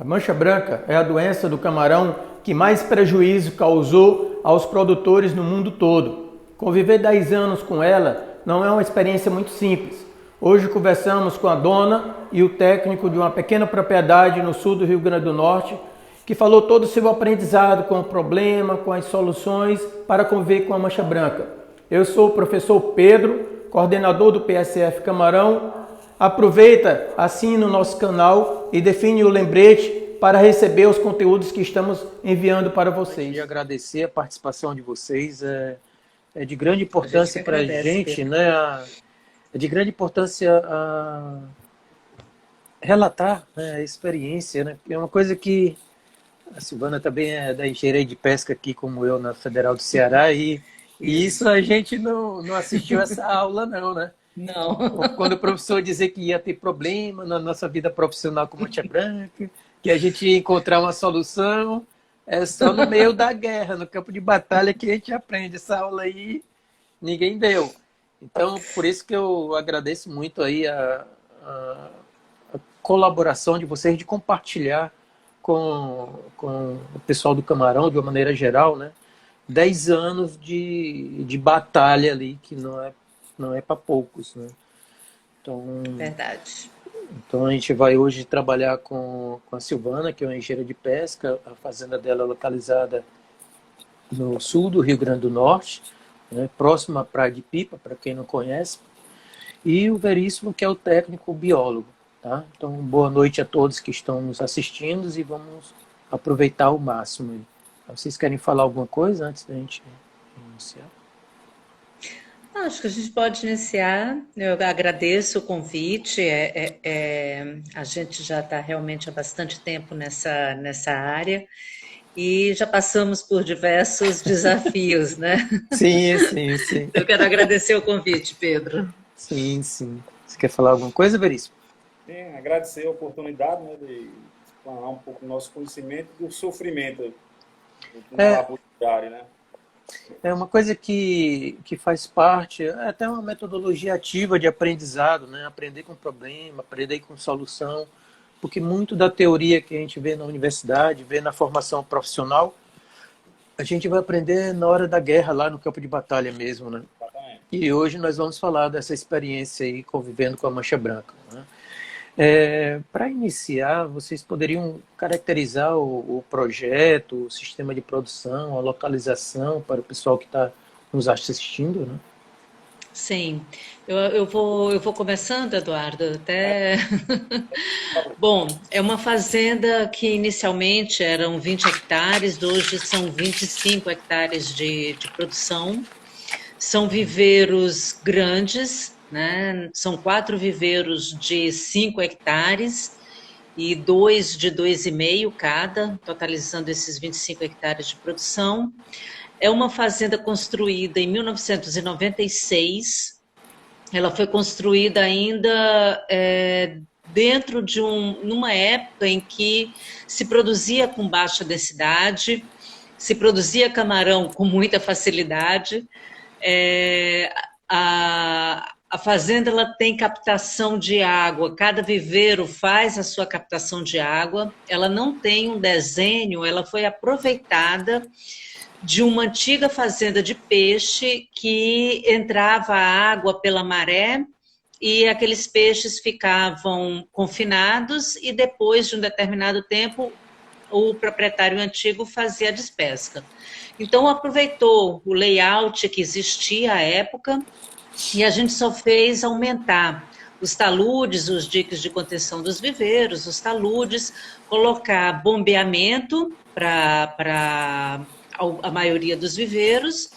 A mancha branca é a doença do camarão que mais prejuízo causou aos produtores no mundo todo. Conviver 10 anos com ela não é uma experiência muito simples. Hoje conversamos com a dona e o técnico de uma pequena propriedade no sul do Rio Grande do Norte, que falou todo o seu aprendizado com o problema, com as soluções para conviver com a mancha branca. Eu sou o professor Pedro, coordenador do PSF Camarão. Aproveita, assina o nosso canal e define o lembrete para receber os conteúdos que estamos enviando para vocês. E agradecer a participação de vocês, é de grande importância para a gente, né? É de grande importância relatar, né, a experiência, né? É uma coisa que a Silvana também é da engenharia de pesca aqui, como eu, na Federal do Ceará, e isso a gente não assistiu essa aula, não, né? Não. Quando o professor dizer que ia ter problema na nossa vida profissional com mancha branca, que a gente ia encontrar uma solução, é só no meio da guerra, no campo de batalha, que a gente aprende. Essa aula aí ninguém deu. Então, por isso que eu agradeço muito aí a colaboração de vocês, de compartilhar com o pessoal do Camarão, de uma maneira geral, né? 10 anos de batalha ali, que não é para poucos, né? Então, Verdade. Então a gente vai hoje trabalhar com a Silvana, que é uma engenheira de pesca. A fazenda dela é localizada no sul do Rio Grande do Norte, né, próximo à Praia de Pipa, para quem não conhece. E o Veríssimo, que é o técnico biólogo. Tá? Então, boa noite a todos que estão nos assistindo e vamos aproveitar ao máximo. Vocês querem falar alguma coisa antes da gente iniciar? Acho que a gente pode iniciar. Eu agradeço o convite. A gente já está realmente há bastante tempo nessa área e já passamos por diversos desafios, né? Sim, sim, sim. Eu quero agradecer o convite, Pedro. Sim, sim. Você quer falar alguma coisa, Veríssimo? Sim, agradecer a oportunidade, né, de falar um pouco do nosso conhecimento do sofrimento do laboratório, né? É uma coisa que faz parte, é até uma metodologia ativa de aprendizado, né? Aprender com problema, aprender com solução, porque muito da teoria que a gente vê na universidade, vê na formação profissional, a gente vai aprender na hora da guerra, lá no campo de batalha mesmo, né? Exatamente. E hoje nós vamos falar dessa experiência aí, convivendo com a mancha branca, né? Para iniciar, vocês poderiam caracterizar o projeto, o sistema de produção, a localização para o pessoal que está nos assistindo, né? Sim, eu vou começando, Eduardo, até... Bom, é uma fazenda que inicialmente eram 20 hectares, hoje são 25 hectares de produção. São viveiros grandes, né? São 4 viveiros de 5 hectares e 2 de 2,5 cada, totalizando esses 25 hectares de produção. É uma fazenda construída em 1996. Ela foi construída ainda dentro de numa época em que se produzia com baixa densidade, se produzia camarão com muita facilidade. A fazenda ela tem captação de água, cada viveiro faz a sua captação de água, ela não tem um desenho, ela foi aproveitada de uma antiga fazenda de peixe que entrava água pela maré e aqueles peixes ficavam confinados e depois de um determinado tempo o proprietário antigo fazia a despesca. Então aproveitou o layout que existia à época e a gente só fez aumentar os taludes, os diques de contenção dos viveiros, os taludes, colocar bombeamento para a maioria dos viveiros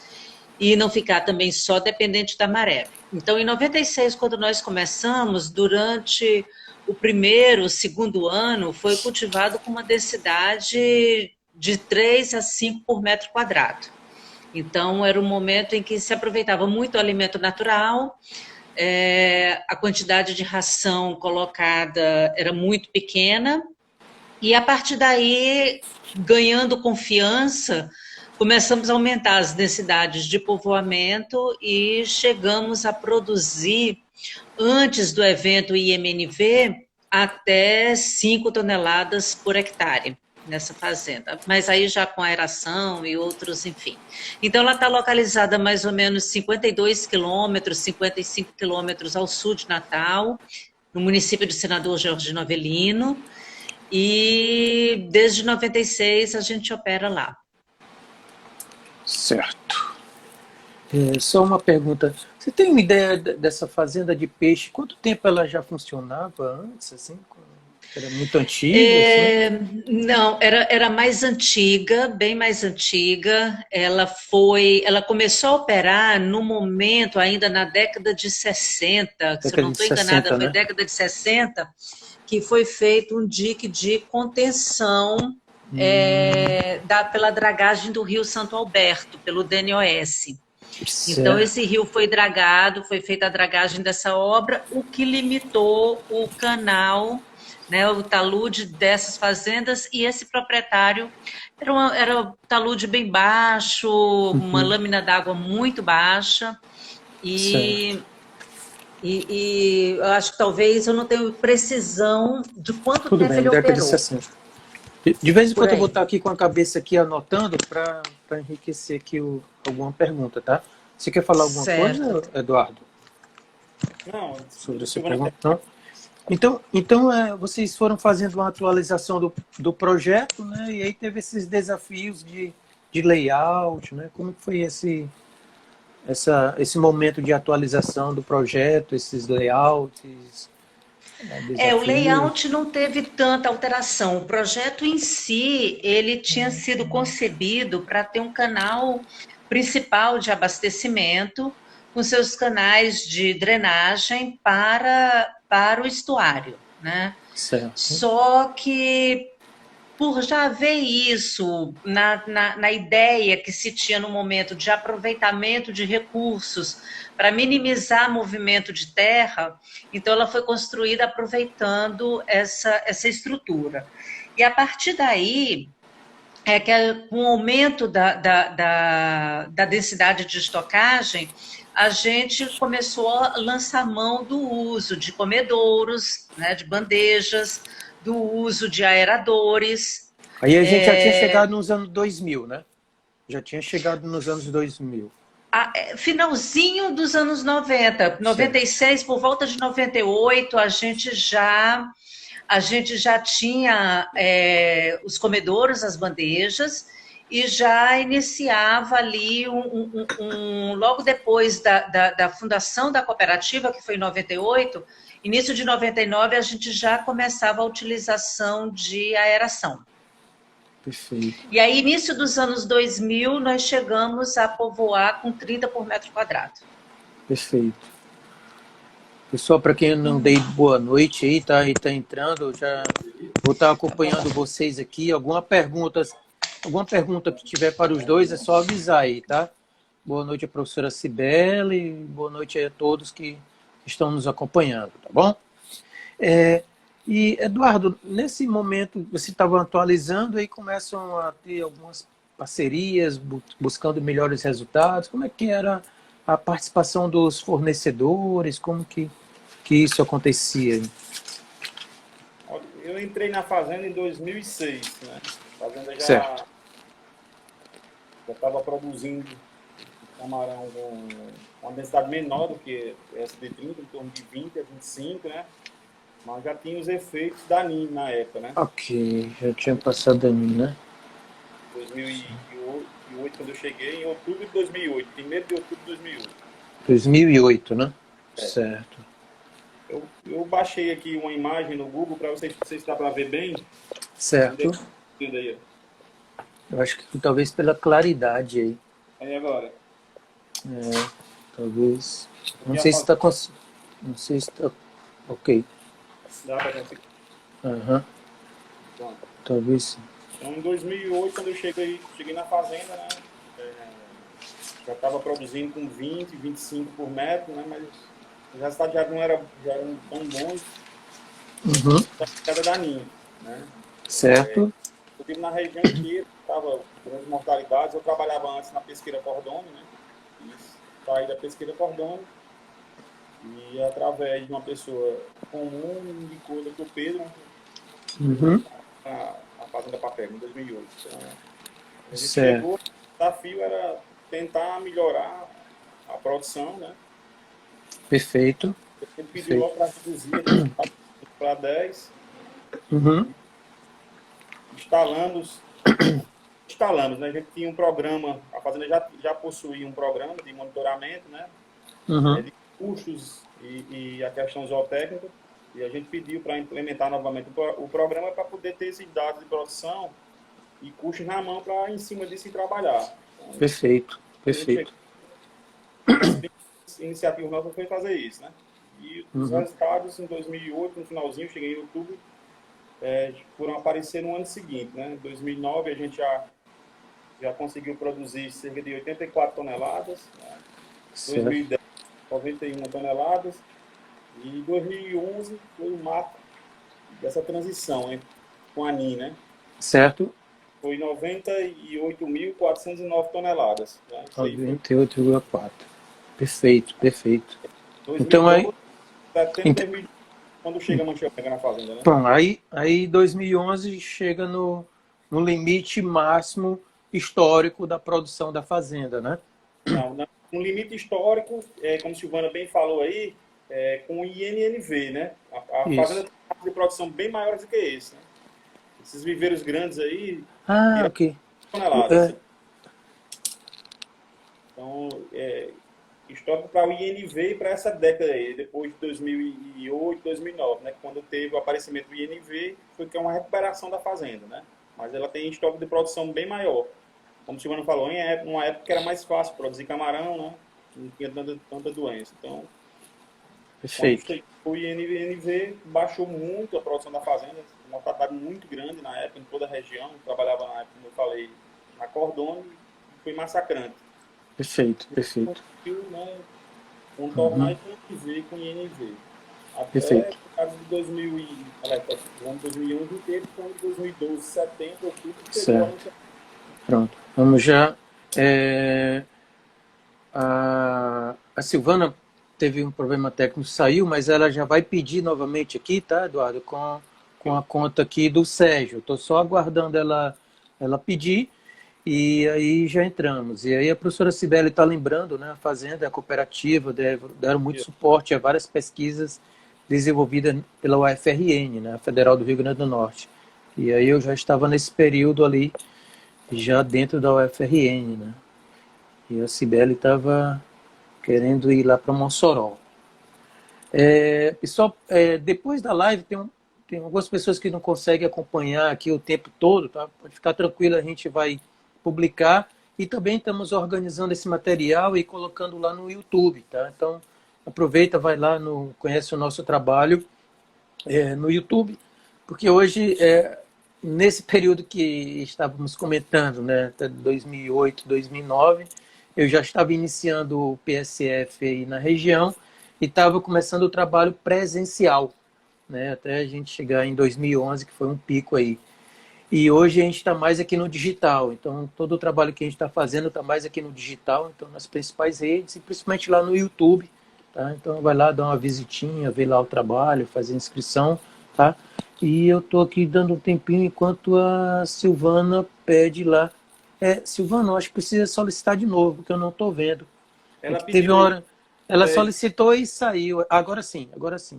e não ficar também só dependente da maré. Então, em 96, quando nós começamos, durante o primeiro, o segundo ano, foi cultivado com uma densidade de 3 a 5 por metro quadrado. Então, era um momento em que se aproveitava muito o alimento natural, a quantidade de ração colocada era muito pequena, e a partir daí, ganhando confiança, começamos a aumentar as densidades de povoamento e chegamos a produzir, antes do evento IMNV, até 5 toneladas por hectare nessa fazenda, mas aí já com aeração e outros, enfim. Então ela está localizada mais ou menos 52 quilômetros, 55 quilômetros ao sul de Natal, no município de Senador Georgino Avelino, e desde 96 a gente opera lá. Certo. Só uma pergunta. Você tem uma ideia dessa fazenda de peixe? Quanto tempo ela já funcionava antes? Assim? Era muito antiga? Assim? Não, era mais antiga, bem mais antiga. Ela começou a operar no momento, ainda na década de 60, se eu não estou enganada, 60, foi né? década de 60, que foi feito um dique de contenção pela dragagem do Rio Santo Alberto, pelo DNOS. Então, esse rio foi dragado, foi feita a dragagem dessa obra, o que limitou o canal, né, o talude dessas fazendas, e esse proprietário era um talude bem baixo, uma lâmina d'água muito baixa, e eu acho que talvez eu não tenho precisão de quanto Tudo tempo bem, ele década de operou. 60. De vez em Por quando eu aí. vou estar aqui com a cabeça aqui anotando para enriquecer aqui alguma pergunta, tá? Você quer falar alguma Certo. coisa, Eduardo, Não, sobre essa Silvana, pergunta? Não? Então vocês foram fazendo uma atualização do projeto, né? E aí teve esses desafios de layout, né? Como foi esse momento de atualização do projeto, esses layouts, O desafios? layout não teve tanta alteração. O projeto em si, ele tinha sido concebido para ter um canal principal de abastecimento, com seus canais de drenagem para o estuário, né? Certo. Só que por já haver isso na ideia que se tinha no momento de aproveitamento de recursos para minimizar movimento de terra, então ela foi construída aproveitando essa estrutura. E a partir daí, com o aumento da densidade de estocagem, a gente começou a lançar mão do uso de comedouros, né, de bandejas, do uso de aeradores. Aí a gente já tinha chegado nos anos 2000, né? Já tinha chegado nos anos 2000. Finalzinho dos anos 90, 96, por volta de 98, a gente já tinha os comedouros, as bandejas, e já iniciava ali, logo depois da fundação da cooperativa, que foi em 98, início de 99, a gente já começava a utilização de aeração. Perfeito. E aí, início dos anos 2000, nós chegamos a povoar com 30 por metro quadrado. Perfeito. Pessoal, para quem eu não dei boa noite aí, tá entrando, eu já vou estar acompanhando vocês aqui. Alguma pergunta que tiver para os dois, é só avisar aí, tá? Boa noite à professora Cibele, boa noite a todos que estão nos acompanhando, tá bom? E, Eduardo, nesse momento, você estava atualizando e começam a ter algumas parcerias, buscando melhores resultados. Como é que era a participação dos fornecedores? Como que isso acontecia? eu entrei na fazenda em 2006, né? A fazenda já estava produzindo camarão com uma densidade menor do que essa de 30, em torno de 20 a 25, né? Mas já tinha os efeitos da NIM na época, né? Ok, já tinha passado a mim, né? 2008, quando eu cheguei, em outubro de 2008, 1º de outubro de 2008. 2008, né? Certo. Eu baixei aqui uma imagem no Google para vocês dá para ver bem. Certo. Aí. Eu acho que talvez pela claridade aí. Aí agora. Talvez. Não sei se está Não sei se está. Ok. Dá para conseguir. Talvez sim. Então, em 2008, quando eu cheguei na fazenda, né? Já estava produzindo com 20, 25 por metro, né? Mas os resultados já não eram tão bons. Da queda da NIM, né? Certo. Eu estive na região aqui, estava grandes mortalidades. Eu trabalhava antes na pesqueira Cordone, né? Saí da pesqueira Cordone E através de uma pessoa comum, me indicou o Dr. Pedro, Uhum. a Fazenda Papel, em 2008. Então, a gente Certo. chegou, o desafio era tentar melhorar a produção, né? Perfeito. Ele pediu Perfeito. logo para reduzir, a gente para 10, Uhum. instalamos, né? A gente tinha um programa, a Fazenda já possuía um programa de monitoramento, né? Uhum. De custos e a questão zootécnica, e a gente pediu para implementar novamente o programa para poder ter esses dados de produção e custos na mão para, em cima disso, ir trabalhar. Então, Perfeito. a gente chegou, Perfeito. uma das primeiras iniciativas nossas foi fazer isso, né? E os Uhum. resultados, em 2008, no finalzinho, cheguei em outubro, foram aparecer no ano seguinte, né? Em 2009, a gente já conseguiu produzir cerca de 84 toneladas, né? Certo. 2010, 91 toneladas, e 2011 foi o marco dessa transição, hein, com a ANIM, né? Certo. Foi 98.409 toneladas. Né? Isso aí foi 98,4. Perfeito, perfeito. Então 2012, setembro de ent- 2012, quando chega a Mancha Branca na fazenda, né? bom, aí 2011 chega no limite máximo histórico da produção da fazenda, né? Não, um limite histórico, como a Silvana bem falou aí, com o INNV, né? A fazenda Isso. tem um de produção bem maior do que esse, né? Esses viveiros grandes aí, Ah, viram ok. toneladas. Então, histórico para o INV e para essa década aí, depois de 2008, 2009, né? Quando teve o aparecimento do INV, foi que é uma recuperação da fazenda, né? Mas ela tem estoque de produção bem maior. Como o Silvano falou, em uma época que era mais fácil produzir camarão, né? Não tinha tanta doença. Então, quando Perfeito. chegou o INV, baixou muito a produção da fazenda, uma mortalidade muito grande na época, em toda a região. Eu trabalhava na época, como eu falei, na Cordone, e foi massacrante. Perfeito, perfeito. Conseguiu, né, contornar e conviver com o INV. Até Perfeito. o caso de 2000 o ano 2011 inteiro, então de 2012, setembro, outubro, chegou a Certo. Pronto. Vamos já. A Silvana teve um problema técnico, saiu, mas ela já vai pedir novamente aqui, tá, Eduardo? Com a conta aqui do Sérgio. Estou só aguardando ela pedir e aí já entramos. E aí a professora Cibele está lembrando, né? A Fazenda, a cooperativa, deram muito suporte a várias pesquisas desenvolvidas pela UFRN, né? A Federal do Rio Grande do Norte. E aí eu já estava nesse período ali, já dentro da UFRN, né? E a Cibele estava querendo ir lá para Mossoró. Pessoal, depois da live tem algumas pessoas que não conseguem acompanhar aqui o tempo todo, tá? Pode ficar tranquilo, a gente vai publicar e também estamos organizando esse material e colocando lá no YouTube, tá? Então aproveita, vai lá, conhece o nosso trabalho no YouTube, porque hoje, nesse período que estávamos comentando, né, até 2008, 2009, eu já estava iniciando o PSF aí na região e estava começando o trabalho presencial, né, até a gente chegar em 2011, que foi um pico aí. E hoje a gente está mais aqui no digital, então todo o trabalho que a gente está fazendo está mais aqui no digital, então nas principais redes e principalmente lá no YouTube, tá? Então vai lá dar uma visitinha, ver lá o trabalho, fazer inscrição, tá? E eu estou aqui dando um tempinho enquanto a Silvana pede lá. Silvana, eu acho que precisa solicitar de novo, porque eu não estou vendo. Ela Que teve pediu uma aí. hora, ela solicitou e saiu. Agora sim, agora sim.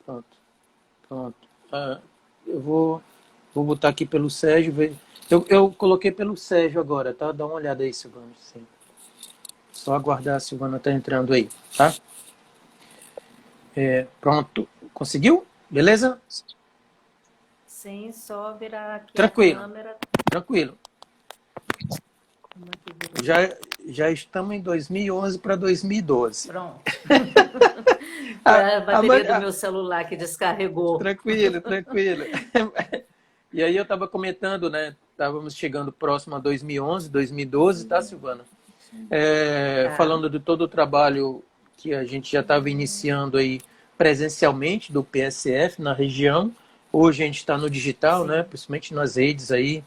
Pronto, pronto. Eu vou botar aqui pelo Sérgio. Eu coloquei pelo Sérgio agora, tá? Dá uma olhada aí, Silvana. Sim. Só aguardar, a Silvana tá entrando aí, tá? Pronto. Conseguiu? Beleza? Sim, só virar aqui Tranquilo. a câmera. Tranquilo. Como é que vira? Já estamos em 2011 para 2012. Pronto. A bateria do meu celular que descarregou. Tranquilo, tranquilo. E aí eu estava comentando, né? Estávamos chegando próximo a 2011, 2012, tá, Silvana? Falando de todo o trabalho que a gente já estava iniciando aí presencialmente do PSF na região. Hoje a gente está no digital, né? Principalmente nas redes aí.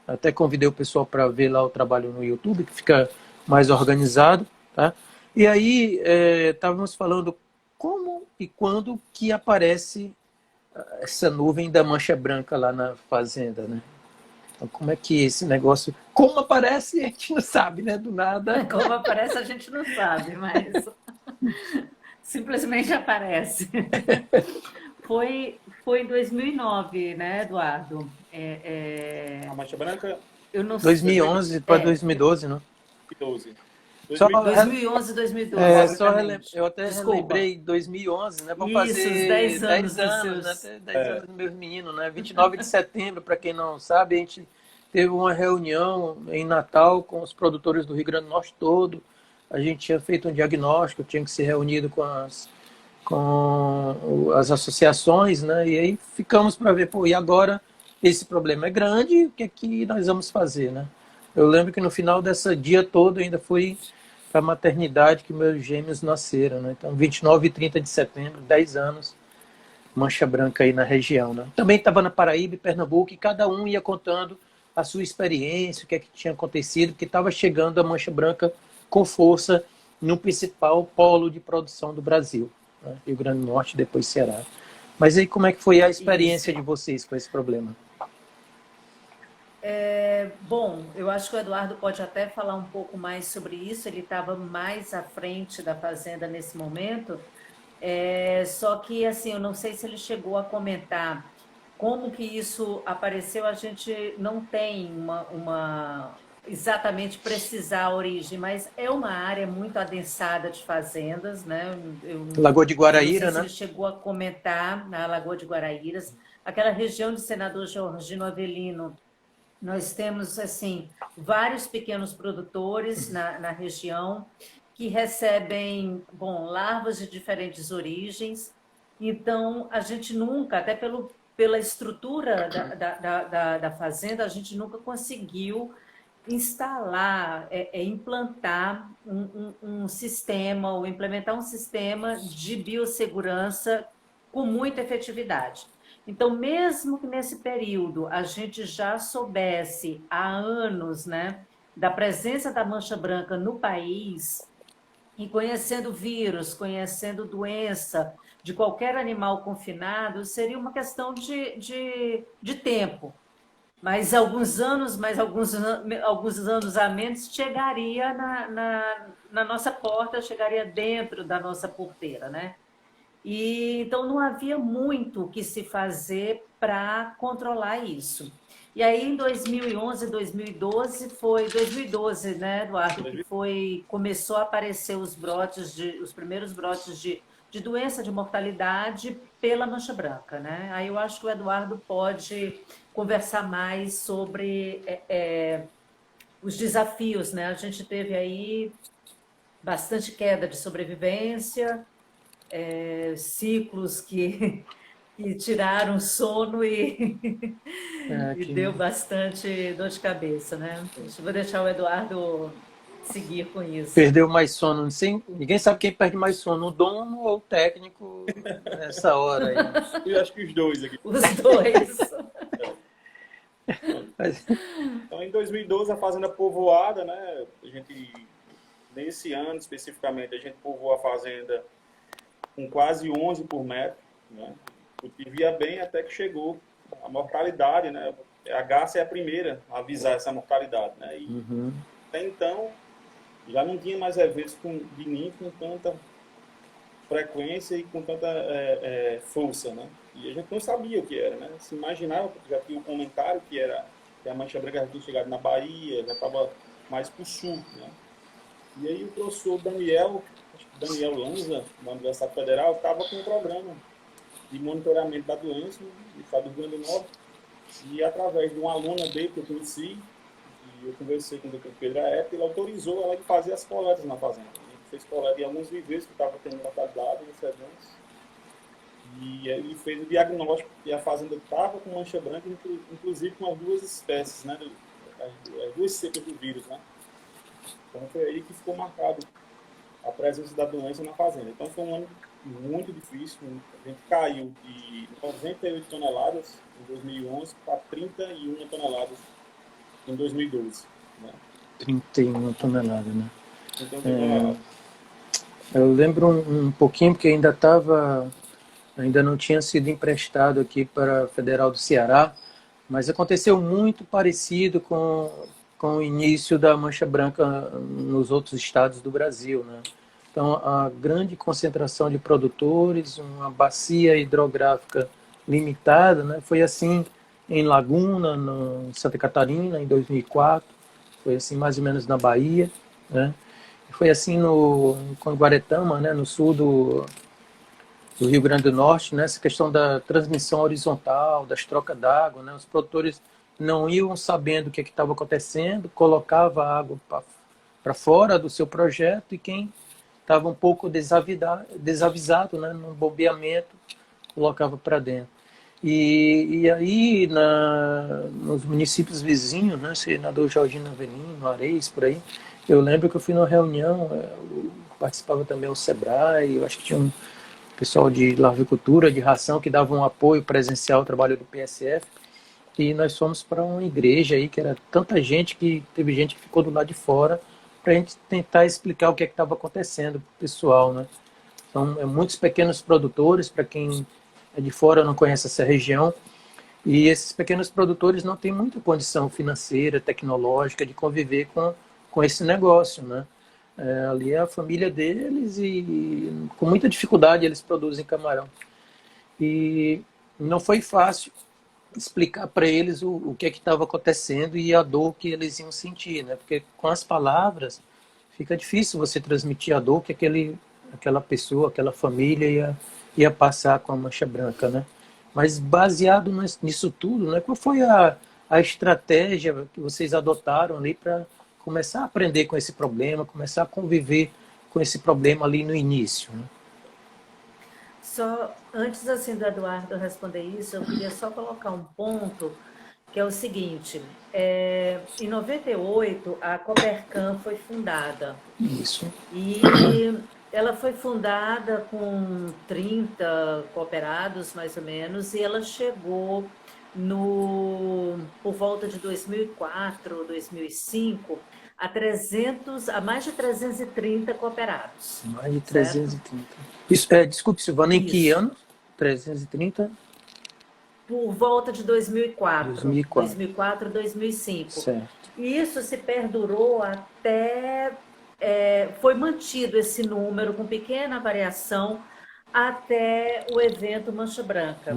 Até convidei o pessoal para ver lá o trabalho no YouTube, que fica mais organizado, tá? E aí, estávamos falando como e quando que aparece essa nuvem da mancha branca lá na fazenda, né? Então, como é que esse negócio... Como aparece, a gente não sabe, né? Do nada. Como aparece, a gente não sabe, mas simplesmente aparece. Foi em 2009, né, Eduardo? A mancha branca, Eu não sei. 2011 para 2012, não? 2012. Só, 2011, 2012, exatamente. eu até Desculpa. relembrei 2011, né? Vamos Isso, os fazer 10 anos 10 dos anos, né? seus... Até 10 anos dos meus meninos, né? 29 de setembro, para quem não sabe, a gente teve uma reunião em Natal com os produtores do Rio Grande do Norte todo. A gente tinha feito um diagnóstico, tinha que se reunido com as associações, né? E aí ficamos para ver, pô, e agora esse problema é grande, o que é que nós vamos fazer, né? Eu lembro que no final desse dia todo ainda fui para a maternidade que meus gêmeos nasceram, né? Então, 29 e 30 de setembro, 10 anos, mancha branca aí na região, né? Também estava na Paraíba e Pernambuco e cada um ia contando a sua experiência, o que é que tinha acontecido, porque estava chegando a mancha branca com força no principal polo de produção do Brasil, né? Rio Grande do Norte, depois Ceará. Mas aí como é que foi a experiência de vocês com esse problema? Bom, eu acho que o Eduardo pode até falar um pouco mais sobre isso, ele estava mais à frente da fazenda nesse momento, só que, assim, eu não sei se ele chegou a comentar como que isso apareceu, a gente não tem exatamente precisar a origem, mas é uma área muito adensada de fazendas, né? Lagoa de Eu não sei Guaraíra, se né? ele chegou a comentar na Lagoa de Guaraíras, aquela região de Senador Georgino Avelino. Nós temos, assim, vários pequenos produtores na região que recebem, bom, larvas de diferentes origens. Então, a gente nunca, até pela estrutura da fazenda, a gente nunca conseguiu instalar, implantar um sistema ou implementar um sistema de biossegurança com muita efetividade. Então, mesmo que nesse período a gente já soubesse há anos, né, da presença da mancha branca no país, e conhecendo vírus, conhecendo doença de qualquer animal confinado, seria uma questão de tempo. Mas alguns anos a menos chegaria na nossa porta, chegaria dentro da nossa porteira, né? E então não havia muito o que se fazer para controlar isso. E aí em 2011, 2012 foi 2012, né, Eduardo, que começou a aparecer os primeiros brotes de doença de mortalidade pela mancha branca, né? Aí eu acho que o Eduardo pode conversar mais sobre os desafios, né? A gente teve aí bastante queda de sobrevivência, ciclos que tiraram sono e Que deu bastante dor de cabeça, né? Vou deixar o Eduardo seguir com isso. perdeu mais sono. Ninguém sabe quem perde mais sono, o dono ou o técnico nessa hora aí. eu acho que os dois aqui. Os dois. Então, em 2012, a fazenda povoada, né? A gente, nesse ano especificamente, a gente povoou a fazenda com quase 11 por metro, né? Vivia bem até que chegou a mortalidade, né? A Garça é a primeira a avisar essa mortalidade, né? E até então já não tinha mais eventos de ninho com tanta frequência e com tanta força, né? E a gente não sabia o que era, né? Se imaginava, porque já tinha um comentário que a mancha branca já tinha chegado na Bahia, já estava mais para o sul, né? E aí o professor Daniel Lanza, da Universidade Federal, estava com um programa de monitoramento da doença no estado do Rio Grande do Norte, e através de uma aluna dele que eu conheci, e eu conversei com o Dr. Pedro à época, ele autorizou ela de fazer as coletas na fazenda. Ele fez coleta em alguns viveiros que estavam tendo mortalidade, excedentes, e ele fez o diagnóstico que a fazenda estava com mancha branca, inclusive com as duas espécies, né, as duas cepas do vírus, né. Então foi aí que ficou marcado a presença da doença na fazenda. Então foi um ano muito difícil. A gente caiu de 98 toneladas em 2011 para 31 toneladas em 2012. Né? 31 toneladas, né? 31 toneladas. Eu lembro um pouquinho, porque ainda não tinha sido emprestado aqui para a Federal do Ceará, mas aconteceu muito parecido com o início da Mancha Branca nos outros estados do Brasil, né? Então, a grande concentração de produtores, uma bacia hidrográfica limitada, né? Foi assim em Laguna, em Santa Catarina, em 2004, foi assim mais ou menos na Bahia, né? Foi assim com Guaretama, né? No sul do Rio Grande do Norte, né? Essa questão da transmissão horizontal, das trocas d'água, né? Os produtores não iam sabendo o que estava acontecendo, colocava a água para fora do seu projeto, e quem estava um pouco desavisado, né, no bombeamento, colocava para dentro. E aí, nos municípios vizinhos, né, Senador Jorginho Avelino, Areis, por aí, eu lembro que eu fui numa reunião, participava também o Sebrae, eu acho que tinha um pessoal de larvicultura, de ração, que dava um apoio presencial ao trabalho do PSF, e nós fomos para uma igreja aí, que era tanta gente, que teve gente que ficou do lado de fora, para a gente tentar explicar o que estava acontecendo para o pessoal, né? São muitos pequenos produtores, para quem é de fora não conhece essa região, e esses pequenos produtores não têm muita condição financeira, tecnológica de conviver com esse negócio, né? Ali é a família deles e com muita dificuldade eles produzem camarão. E não foi fácil explicar para eles o que estava acontecendo e a dor que eles iam sentir, né? Porque com as palavras fica difícil você transmitir a dor que aquela pessoa, aquela família ia passar com a mancha branca, né? Mas baseado nisso tudo, né? Qual foi a estratégia que vocês adotaram ali para começar a aprender com esse problema, começar a conviver com esse problema ali no início, né? Só antes assim do Eduardo responder isso, eu queria só colocar um ponto, que é o seguinte: em 98 a Copercan foi fundada. Isso. E ela foi fundada com 30 cooperados, mais ou menos, e ela chegou por volta de 2004, 2005, a mais de 330 cooperados. Mais de Certo? 330. Isso, desculpe, Silvana, em que ano? 330? Por volta de 2004. 2004. 2004, 2005. Certo. E isso se perdurou até... foi mantido esse número com pequena variação até o evento Mancha Branca.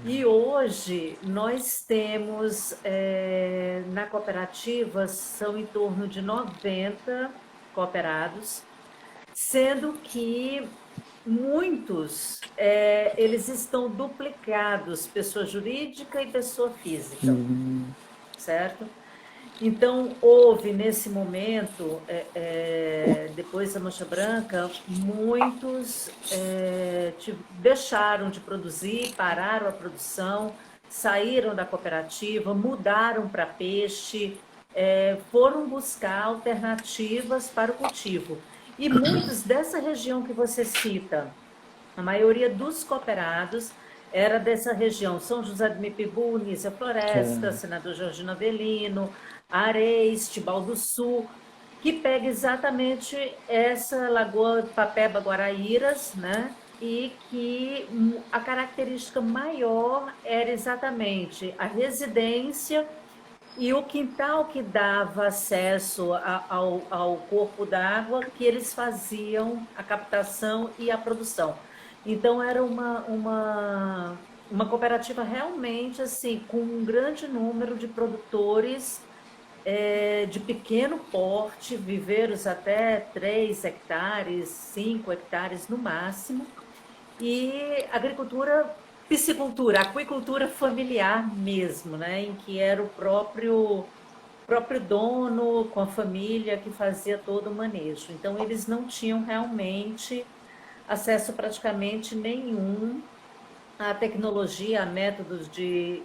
E hoje nós temos, na cooperativa, são em torno de 90 cooperados, sendo que muitos, eles estão duplicados, pessoa jurídica e pessoa física, certo? Então, houve nesse momento, depois da Mancha Branca, muitos deixaram de produzir, pararam a produção, saíram da cooperativa, mudaram para peixe, foram buscar alternativas para o cultivo. E muitos dessa região que você cita, a maioria dos cooperados era dessa região, São José do Mipibu, Nísia Floresta, Senador Jorginho Avelino, Areis, Tibau do Sul, que pega exatamente essa Lagoa Papeba Guaraíras, né? E que a característica maior era exatamente a residência e o quintal que dava acesso ao corpo d'água, que eles faziam a captação e a produção. Então era uma cooperativa realmente assim, com um grande número de produtores de pequeno porte, viveiros até 3 hectares, 5 hectares no máximo, e agricultura, piscicultura, aquicultura familiar mesmo, né, em que era o próprio dono com a família que fazia todo o manejo. Então eles não tinham realmente acesso praticamente nenhum à tecnologia, a métodos de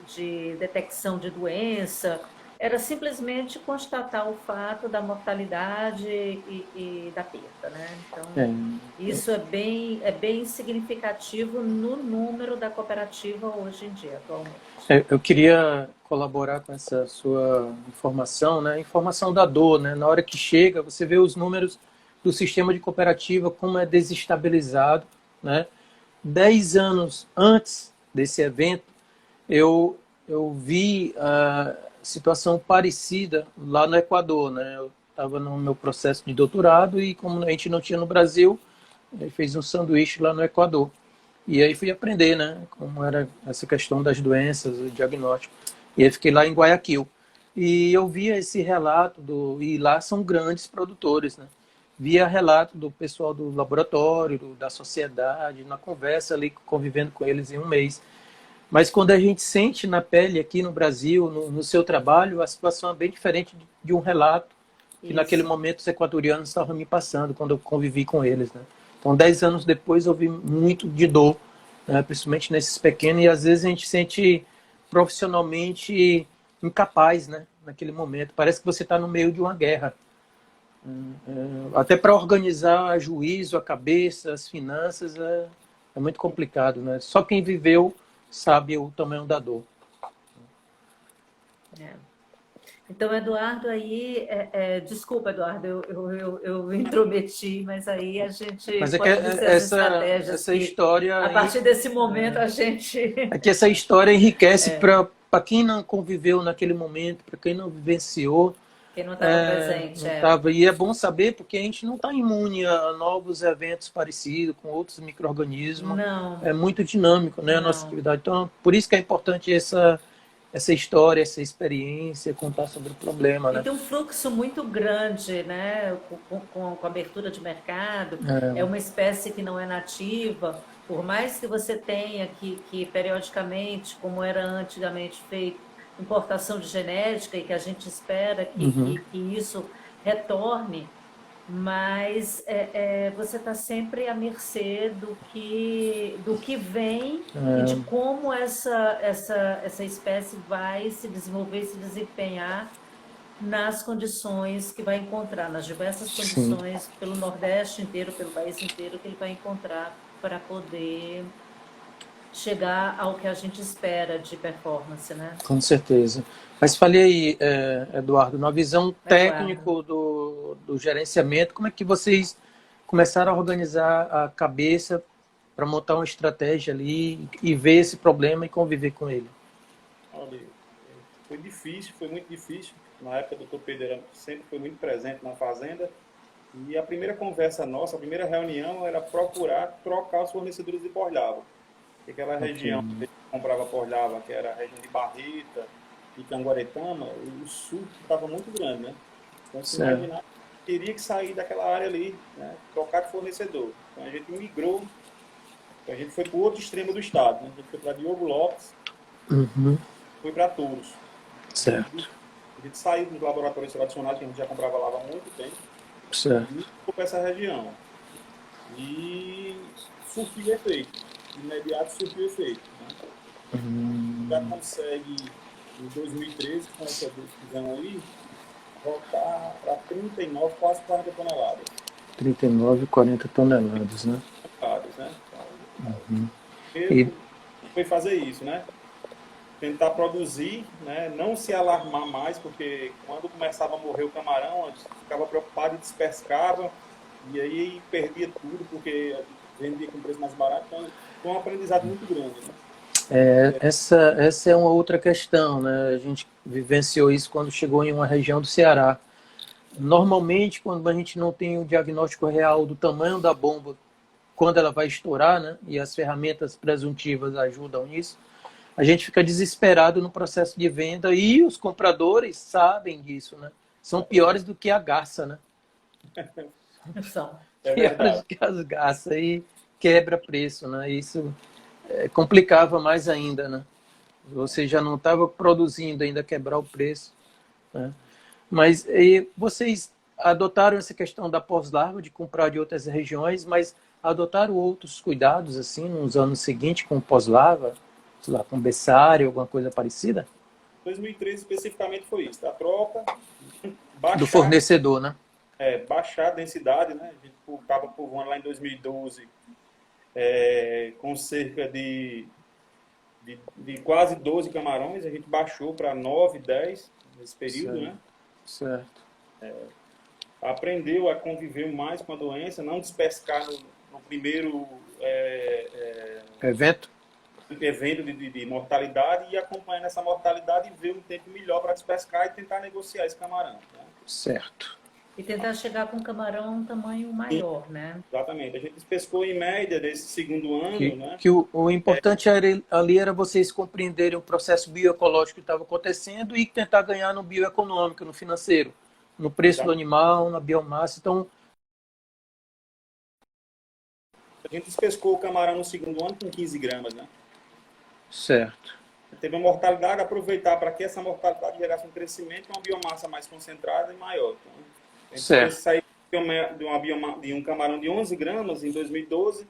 detecção de doença. Era simplesmente constatar o fato da mortalidade e da perda, né? Então, isso é bem significativo no número da cooperativa hoje em dia, atualmente. Eu queria colaborar com essa sua informação, né? Informação da dor, né? Na hora que chega, você vê os números do sistema de cooperativa, como é desestabilizado, né? 10 anos antes desse evento, eu vi a situação parecida lá no Equador, né? Eu estava no meu processo de doutorado e como a gente não tinha no Brasil, eu fiz um sanduíche lá no Equador. E aí fui aprender, né? Como era essa questão das doenças, o diagnóstico. E aí fiquei lá em Guayaquil. E eu via esse relato e lá são grandes produtores, né? Via relato do pessoal do laboratório, da sociedade, na conversa ali, convivendo com eles em um mês. Mas quando a gente sente na pele aqui no Brasil, no seu trabalho, a situação é bem diferente de um relato que naquele momento os equatorianos estavam me passando, quando eu convivi com eles, né? Então, 10 anos depois, eu vi muito de dor, né? Principalmente nesses pequenos, e às vezes a gente sente profissionalmente incapaz, né? Naquele momento. Parece que você está no meio de uma guerra. Até para organizar juízo, a cabeça, as finanças, é muito complicado, né? Só quem viveu sabe o tamanho da dor. É. Então, Eduardo, aí, desculpa, Eduardo, eu intrometi, mas aí a gente Mas é que pode dizer as estratégias essa que, história a partir desse momento, a gente... é que essa história enriquece para quem não conviveu naquele momento, para quem não vivenciou. Quem não estava presente. Não tava. E é bom saber, porque a gente não está imune a novos eventos parecidos com outros micro-organismos. Não. É muito dinâmico, né, a nossa atividade. Então, por isso que é importante essa história, essa experiência, contar sobre o problema, né? E tem um fluxo muito grande, né? Com a abertura de mercado, é uma espécie que não é nativa, por mais que você tenha que periodicamente, como era antigamente feito, importação de genética e que a gente espera que isso retorne, mas você está sempre à mercê do que vem e de como essa espécie vai se desenvolver e se desempenhar nas condições que vai encontrar, nas diversas condições, pelo Nordeste inteiro, pelo país inteiro, que ele vai encontrar para poder chegar ao que a gente espera de performance, né? Com certeza. Mas falei aí, Eduardo, na visão técnico do gerenciamento, como é que vocês começaram a organizar a cabeça para montar uma estratégia ali e ver esse problema e conviver com ele? Olha, foi difícil, foi muito difícil. Na época do Dr. Pedro sempre foi muito presente na fazenda. E a primeira conversa nossa, a primeira reunião era procurar trocar os fornecedores de porlhava. Aquela região que comprava porlhava, que era a região de Barreta e Canguaretama, o sul estava muito grande, né? Então, se imaginar, teria que sair daquela área ali, né? Trocar de fornecedor. Então, a gente migrou, a gente foi para o outro extremo do estado, né? A gente foi para Diogo Lopes, foi para Touros. Certo. A gente saiu dos laboratórios tradicionais, que a gente já comprava lá há muito tempo, certo. e foi para essa região. E surtiu efeito. De imediato surtiu efeito. Né? Já consegue, em 2013, com essa decisão aí, voltar para 39, quase 40 toneladas. 39, 40 toneladas, né? Né? E foi fazer isso, né? Tentar produzir, né? Não se alarmar mais, porque quando começava a morrer o camarão, a gente ficava preocupado e despercava, e aí perdia tudo, porque vendia com preço mais barato. Então, foi um aprendizado muito grande. Né? Essa é uma outra questão, né? A gente vivenciou isso quando chegou em uma região do Ceará. Normalmente, quando a gente não tem o diagnóstico real do tamanho da bomba, quando ela vai estourar, né? E as ferramentas presuntivas ajudam nisso, a gente fica desesperado no processo de venda e os compradores sabem disso, né? São piores do que a garça, né? São. Piores do que as garças e quebra preço, né? Isso complicava mais ainda, né? Você já não estava produzindo, ainda quebrar o preço, né? Mas vocês adotaram essa questão da pós-larva, de comprar de outras regiões, mas adotaram outros cuidados, assim, nos anos seguintes, com pós-larva, sei lá, com berçário, alguma coisa parecida? 2013 especificamente foi isso, a troca, baixar, do fornecedor, né? Baixar a densidade, né? A gente estava povoando lá em 2012 com cerca de quase 12 camarões, a gente baixou para 9, 10 nesse período, certo. né? Certo. aprendeu a conviver mais com a doença, não despescar no primeiro Evento? evento de mortalidade e acompanhando essa mortalidade e ver um tempo melhor para despescar e tentar negociar esse camarão. Né? Certo. E tentar chegar com um camarão a um tamanho maior, né? Exatamente. A gente pescou em média desse segundo ano, né? Que o importante ali era vocês compreenderem o processo bioecológico que estava acontecendo e tentar ganhar no bioeconômico, no financeiro, no preço do animal, na biomassa. Então, a gente pescou o camarão no segundo ano com 15 gramas, né? certo. Teve uma mortalidade, aproveitar para que essa mortalidade gerasse um crescimento e uma biomassa mais concentrada e maior. Então, a gente Certo. saiu de um camarão de 11 gramas em 2012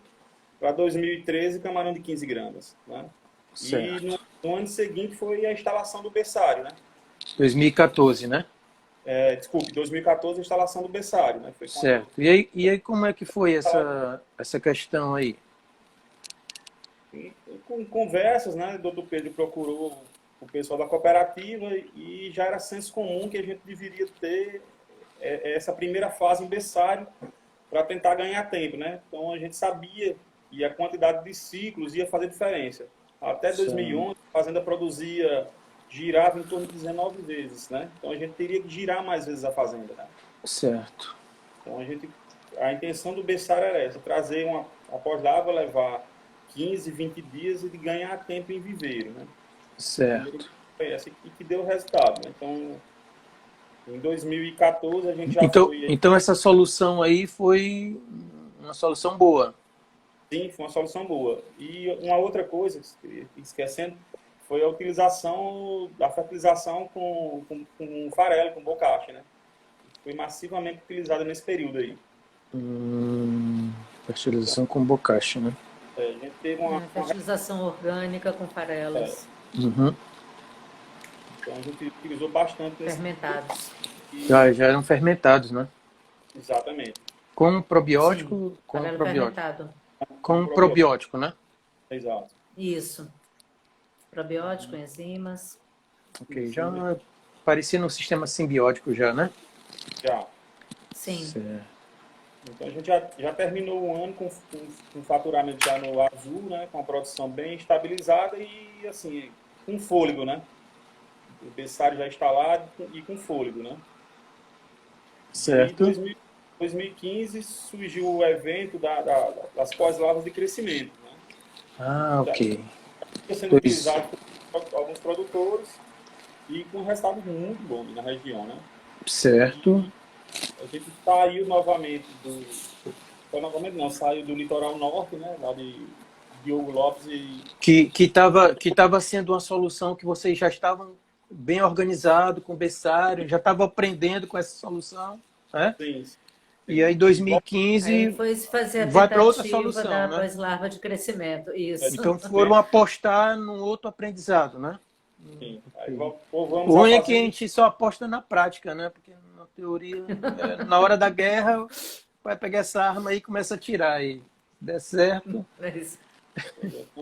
para 2013, camarão de 15 gramas. Né? Certo. E no ano seguinte foi a instalação do berçário. Né? 2014, né? Desculpe, 2014 a instalação do berçário. Né? Foi quando... Certo. E aí como é que foi essa questão aí? E com conversas, né, o doutor Pedro procurou o pessoal da cooperativa e já era senso comum que a gente deveria ter essa primeira fase em berçário para tentar ganhar tempo, né? Então a gente sabia que a quantidade de ciclos ia fazer diferença. Até 2011 a fazenda girava em torno de 19 vezes, né? Então a gente teria que girar mais vezes a fazenda, né? Certo. Então a intenção do berçário era essa, trazer a pós-lava, levar 15, 20 dias e de ganhar tempo em viveiro, né? Certo. Foi essa que deu o resultado, né? Então, em 2014 a gente já Então essa solução aí foi uma solução boa. Sim, foi uma solução boa. E uma outra coisa, esquecendo, foi a utilização da fertilização com farelo, com bocache, né? Foi massivamente utilizada nesse período aí. Fertilização com bocache, né? A gente teve uma Fertilização orgânica com farelas. Uhum. Então a gente utilizou bastante Fermentados. Já eram fermentados, né? Exatamente. Com probiótico, Sim, com farelo probiótico. fermentado. Com probiótico, né? Exato. Isso. Probiótico, enzimas. Ok, já parecia um sistema simbiótico já, né? Já. Sim. Certo. Então a gente já terminou o ano com faturamento já no azul, né? Com a produção bem estabilizada e assim, com fôlego, né? O berçário já instalado e com fôlego, né? Certo. Em 2015 surgiu o evento das pós-lavas de crescimento, né? Ah, ok. Já sendo utilizado por alguns produtores e com resultados muito bons na região, né? Certo. A gente saiu novamente saiu do litoral norte, né? Lá de Diogo Lopes e... Que estava sendo uma solução que vocês já estavam bem organizados, com berçário, já estavam aprendendo com essa solução, né? Sim. E aí, 2015, Aí foi se fazer a vai para outra tentativa solução, da né? pós-larva de crescimento. Isso. Então foram apostar num outro aprendizado, né? Sim. Okay. O ruim é que a gente só aposta na prática, né? Porque na teoria, na hora da guerra, vai pegar essa arma aí e começa a atirar aí. Se der certo. É isso.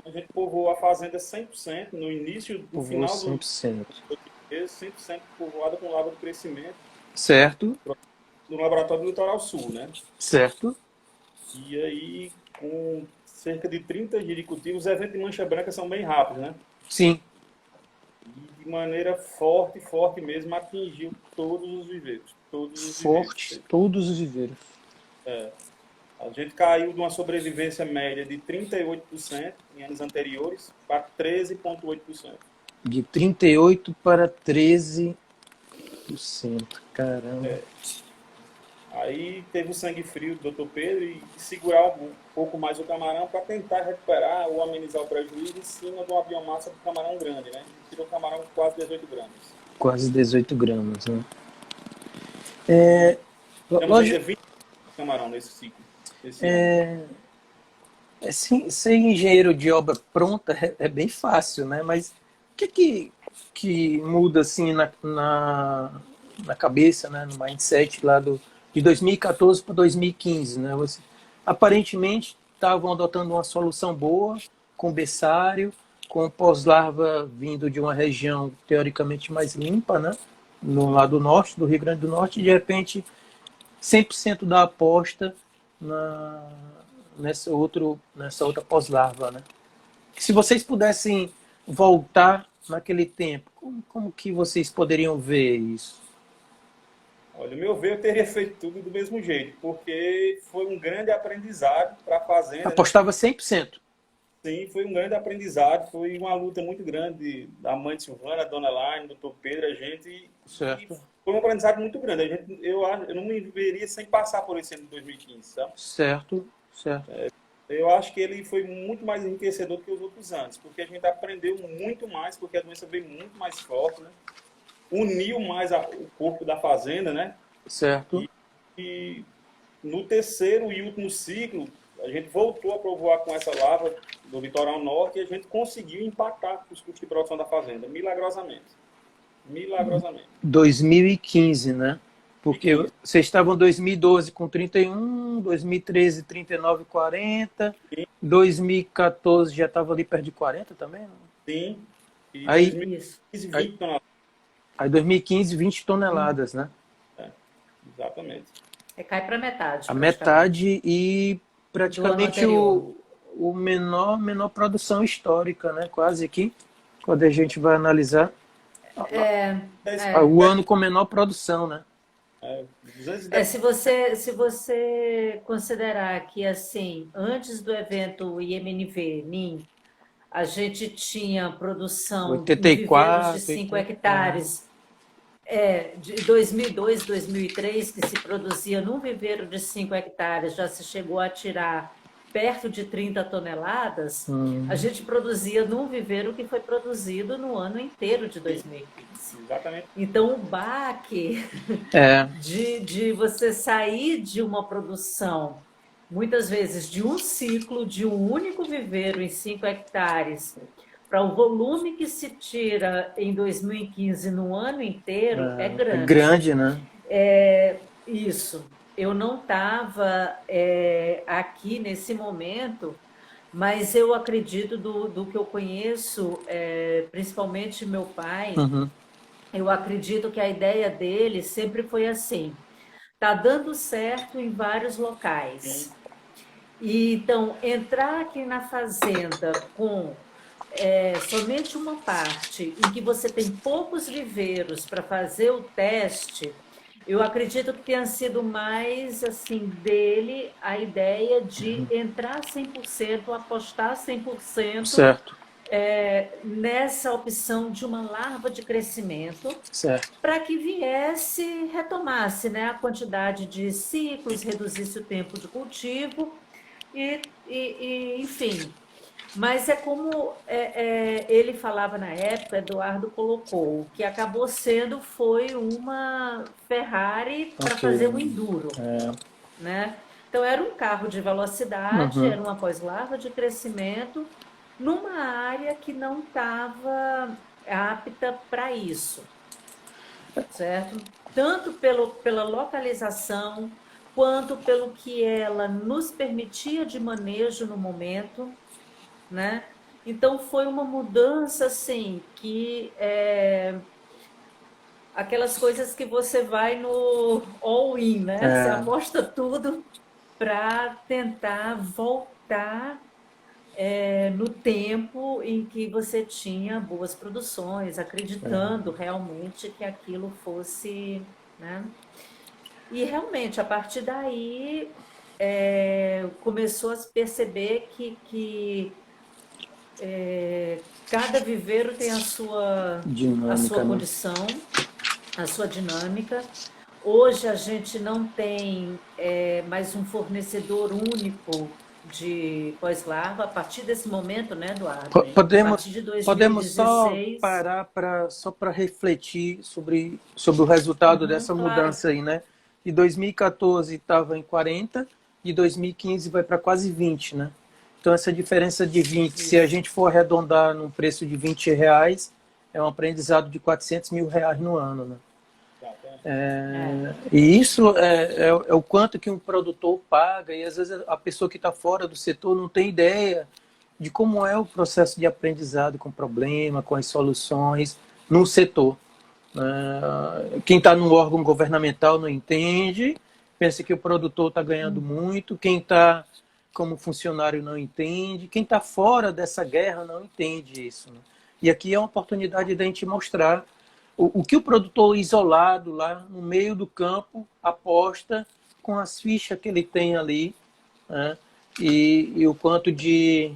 A gente povoou a fazenda 100% no início, no final 100%. 100% povoada com lava de crescimento. Certo. No laboratório do Litoral Sul, né? Certo. E aí, com cerca de 30 dias de cultivo, os eventos de mancha branca são bem rápidos, né? Sim. E de maneira forte mesmo, atingiu todos os viveiros. Todos os viveiros. A gente caiu de uma sobrevivência média de 38% em anos anteriores para 13,8%. De 38% para 13%. Caramba. Aí teve o sangue frio do Dr. Pedro e segurar um pouco mais o camarão para tentar recuperar ou amenizar o prejuízo em cima de uma biomassa do camarão grande, né? Tirou o camarão com quase 18 gramas. Quase 18 gramas, né? Temos 20 camarão nesse ciclo. Ser engenheiro de obra pronta é bem fácil, né? Mas o que muda assim na cabeça, né? No mindset lá de 2014 para 2015, né? Aparentemente estavam adotando uma solução boa, com berçário, com pós-larva vindo de uma região teoricamente mais limpa, né? No lado norte, do Rio Grande do Norte, e de repente 100% da aposta nessa outra pós-larva, né? Se vocês pudessem voltar naquele tempo, como que vocês poderiam ver isso? Olha, o meu ver, eu teria feito tudo do mesmo jeito, porque foi um grande aprendizado para a fazenda. Apostava 100%. Sim, foi um grande aprendizado, foi uma luta muito grande da mãe de Silvana, a dona Elaine, do Dr. Pedro, a gente. Certo. E foi um aprendizado muito grande. Eu não me veria sem passar por esse ano de 2015, sabe? Certo. Eu acho que ele foi muito mais enriquecedor do que os outros anos, porque a gente aprendeu muito mais, porque a doença veio muito mais forte, né? Uniu mais o corpo da fazenda, né? Certo. E no terceiro e último ciclo, a gente voltou a povoar com essa larva do litoral norte e a gente conseguiu empatar os custos de produção da fazenda, milagrosamente. 2015, né? Porque vocês estavam em 2012 com 31, 2013 39, 40, 2014 já estava ali perto de 40 também? Não? Sim. E aí, 2015, 20 toneladas. Aí 2015, 20 toneladas, né? Exatamente. Cai para metade. A metade e praticamente o menor produção histórica, né? Quase que, quando a gente vai analisar. O ano com menor produção, né? Se você considerar que, assim, antes do evento IMNV, NIM, a gente tinha produção 84, de 5 hectares. De 2002, 2003, que se produzia num viveiro de 5 hectares, já se chegou a tirar perto de 30 toneladas, a gente produzia num viveiro que foi produzido no ano inteiro de 2015. Exatamente. Então, o baque de você sair de uma produção, muitas vezes de um ciclo, de um único viveiro em 5 hectares, para o volume que se tira em 2015 no ano inteiro, é grande. É grande, né? Isso. Eu não estava aqui nesse momento, mas eu acredito do que eu conheço, principalmente meu pai, eu acredito que a ideia dele sempre foi assim, está dando certo em vários locais. E, então, entrar aqui na fazenda com somente uma parte, em que você tem poucos viveiros para fazer o teste, eu acredito que tenha sido mais assim dele a ideia de entrar 100%, apostar 100%, certo. Nessa opção de uma larva de crescimento, para que retomasse, né, a quantidade de ciclos, reduzisse o tempo de cultivo e enfim. Mas como ele falava na época, Eduardo colocou, que acabou foi uma Ferrari para fazer um enduro. Né? Então, era um carro de velocidade, era uma pós-larva de crescimento, numa área que não estava apta para isso. Certo? Tanto pela localização, quanto pelo que ela nos permitia de manejo no momento, né? Então foi uma mudança assim que aquelas coisas que você vai no all-in, né? Você aposta tudo para tentar voltar no tempo em que você tinha boas produções, acreditando realmente que aquilo fosse, né? E realmente a partir daí começou a se perceber que cada viveiro tem a sua condição, a sua dinâmica. Hoje a gente não tem mais um fornecedor único de pós-larva. A partir desse momento, né, Eduardo? Podemos só parar só para refletir sobre o resultado dessa mudança aí, né? De 2014 estava em 40, de 2015 vai para quase 20, né? Então, essa diferença de 20, se a gente for arredondar num preço de R$20, é um aprendizado de R$400 mil no ano, né? E isso é o quanto que um produtor paga, e às vezes a pessoa que está fora do setor não tem ideia de como é o processo de aprendizado com problema, com as soluções no setor. Quem está no órgão governamental não entende, pensa que o produtor está ganhando muito, quem está como funcionário não entende, quem está fora dessa guerra não entende isso, né? E aqui é uma oportunidade da gente mostrar o que o produtor isolado lá no meio do campo aposta com as fichas que ele tem ali, né? E o quanto de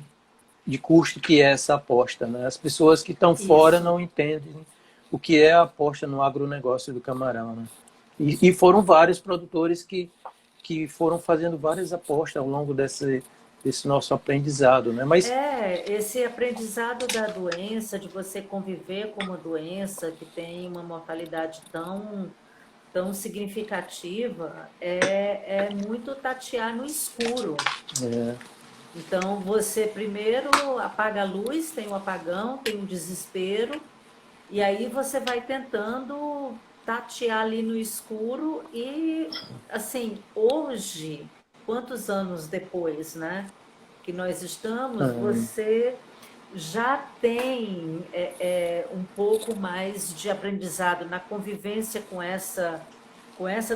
custo que é essa aposta, né? As pessoas que estão fora Isso. não entendem o que é a aposta no agronegócio do camarão, né? E foram vários produtores que foram fazendo várias apostas ao longo desse nosso aprendizado, né? Mas Esse aprendizado da doença, de você conviver com uma doença que tem uma mortalidade tão significativa, é muito tatear no escuro. é, Então, você primeiro apaga a luz, tem um apagão, tem um desespero, e aí você vai tentando tatear ali no escuro e, assim, hoje, quantos anos depois, né, que nós estamos, você já tem um pouco mais de aprendizado na convivência com essa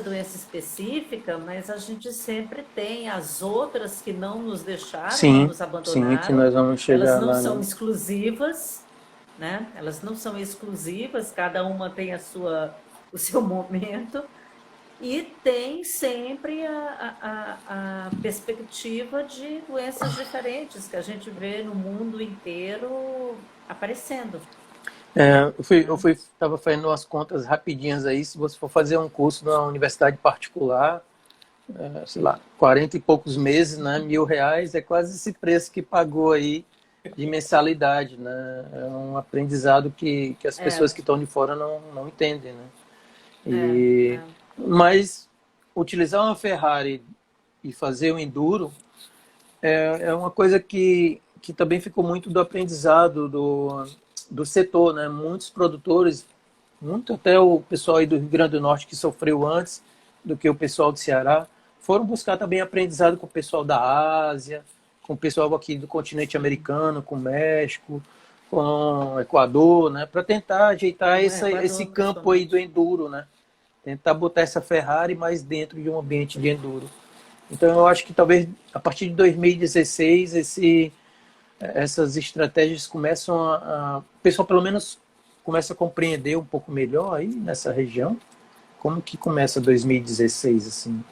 doença específica, mas a gente sempre tem as outras que não nos deixaram, não sim, nos sim, que abandonaram, nós vamos elas chegar não lá, são né? exclusivas, né? Elas não são exclusivas, cada uma tem o seu momento, e tem sempre a perspectiva de doenças diferentes que a gente vê no mundo inteiro aparecendo. Estava fazendo umas contas rapidinhas aí. Se você for fazer um curso na universidade particular, sei lá, 40 e poucos meses, né, R$ 1.000, é quase esse preço que pagou aí de mensalidade, né? É um aprendizado que as pessoas que estão de fora não entendem, né? Mas utilizar uma Ferrari e fazer o enduro é uma coisa que também ficou muito do aprendizado do setor, né? Muitos produtores, muito até o pessoal aí do Rio Grande do Norte que sofreu antes do que o pessoal do Ceará, foram buscar também aprendizado com o pessoal da Ásia, com o pessoal aqui do continente americano, com o México, com o Equador, né? Para tentar ajeitar esse Equador, campo aí do principalmente. enduro, né? Tentar botar essa Ferrari mais dentro de um ambiente de enduro. Então eu acho que talvez a partir de 2016 essas estratégias começam o pessoal pelo menos começa a compreender um pouco melhor aí nessa região. Como que começa 2016 assim?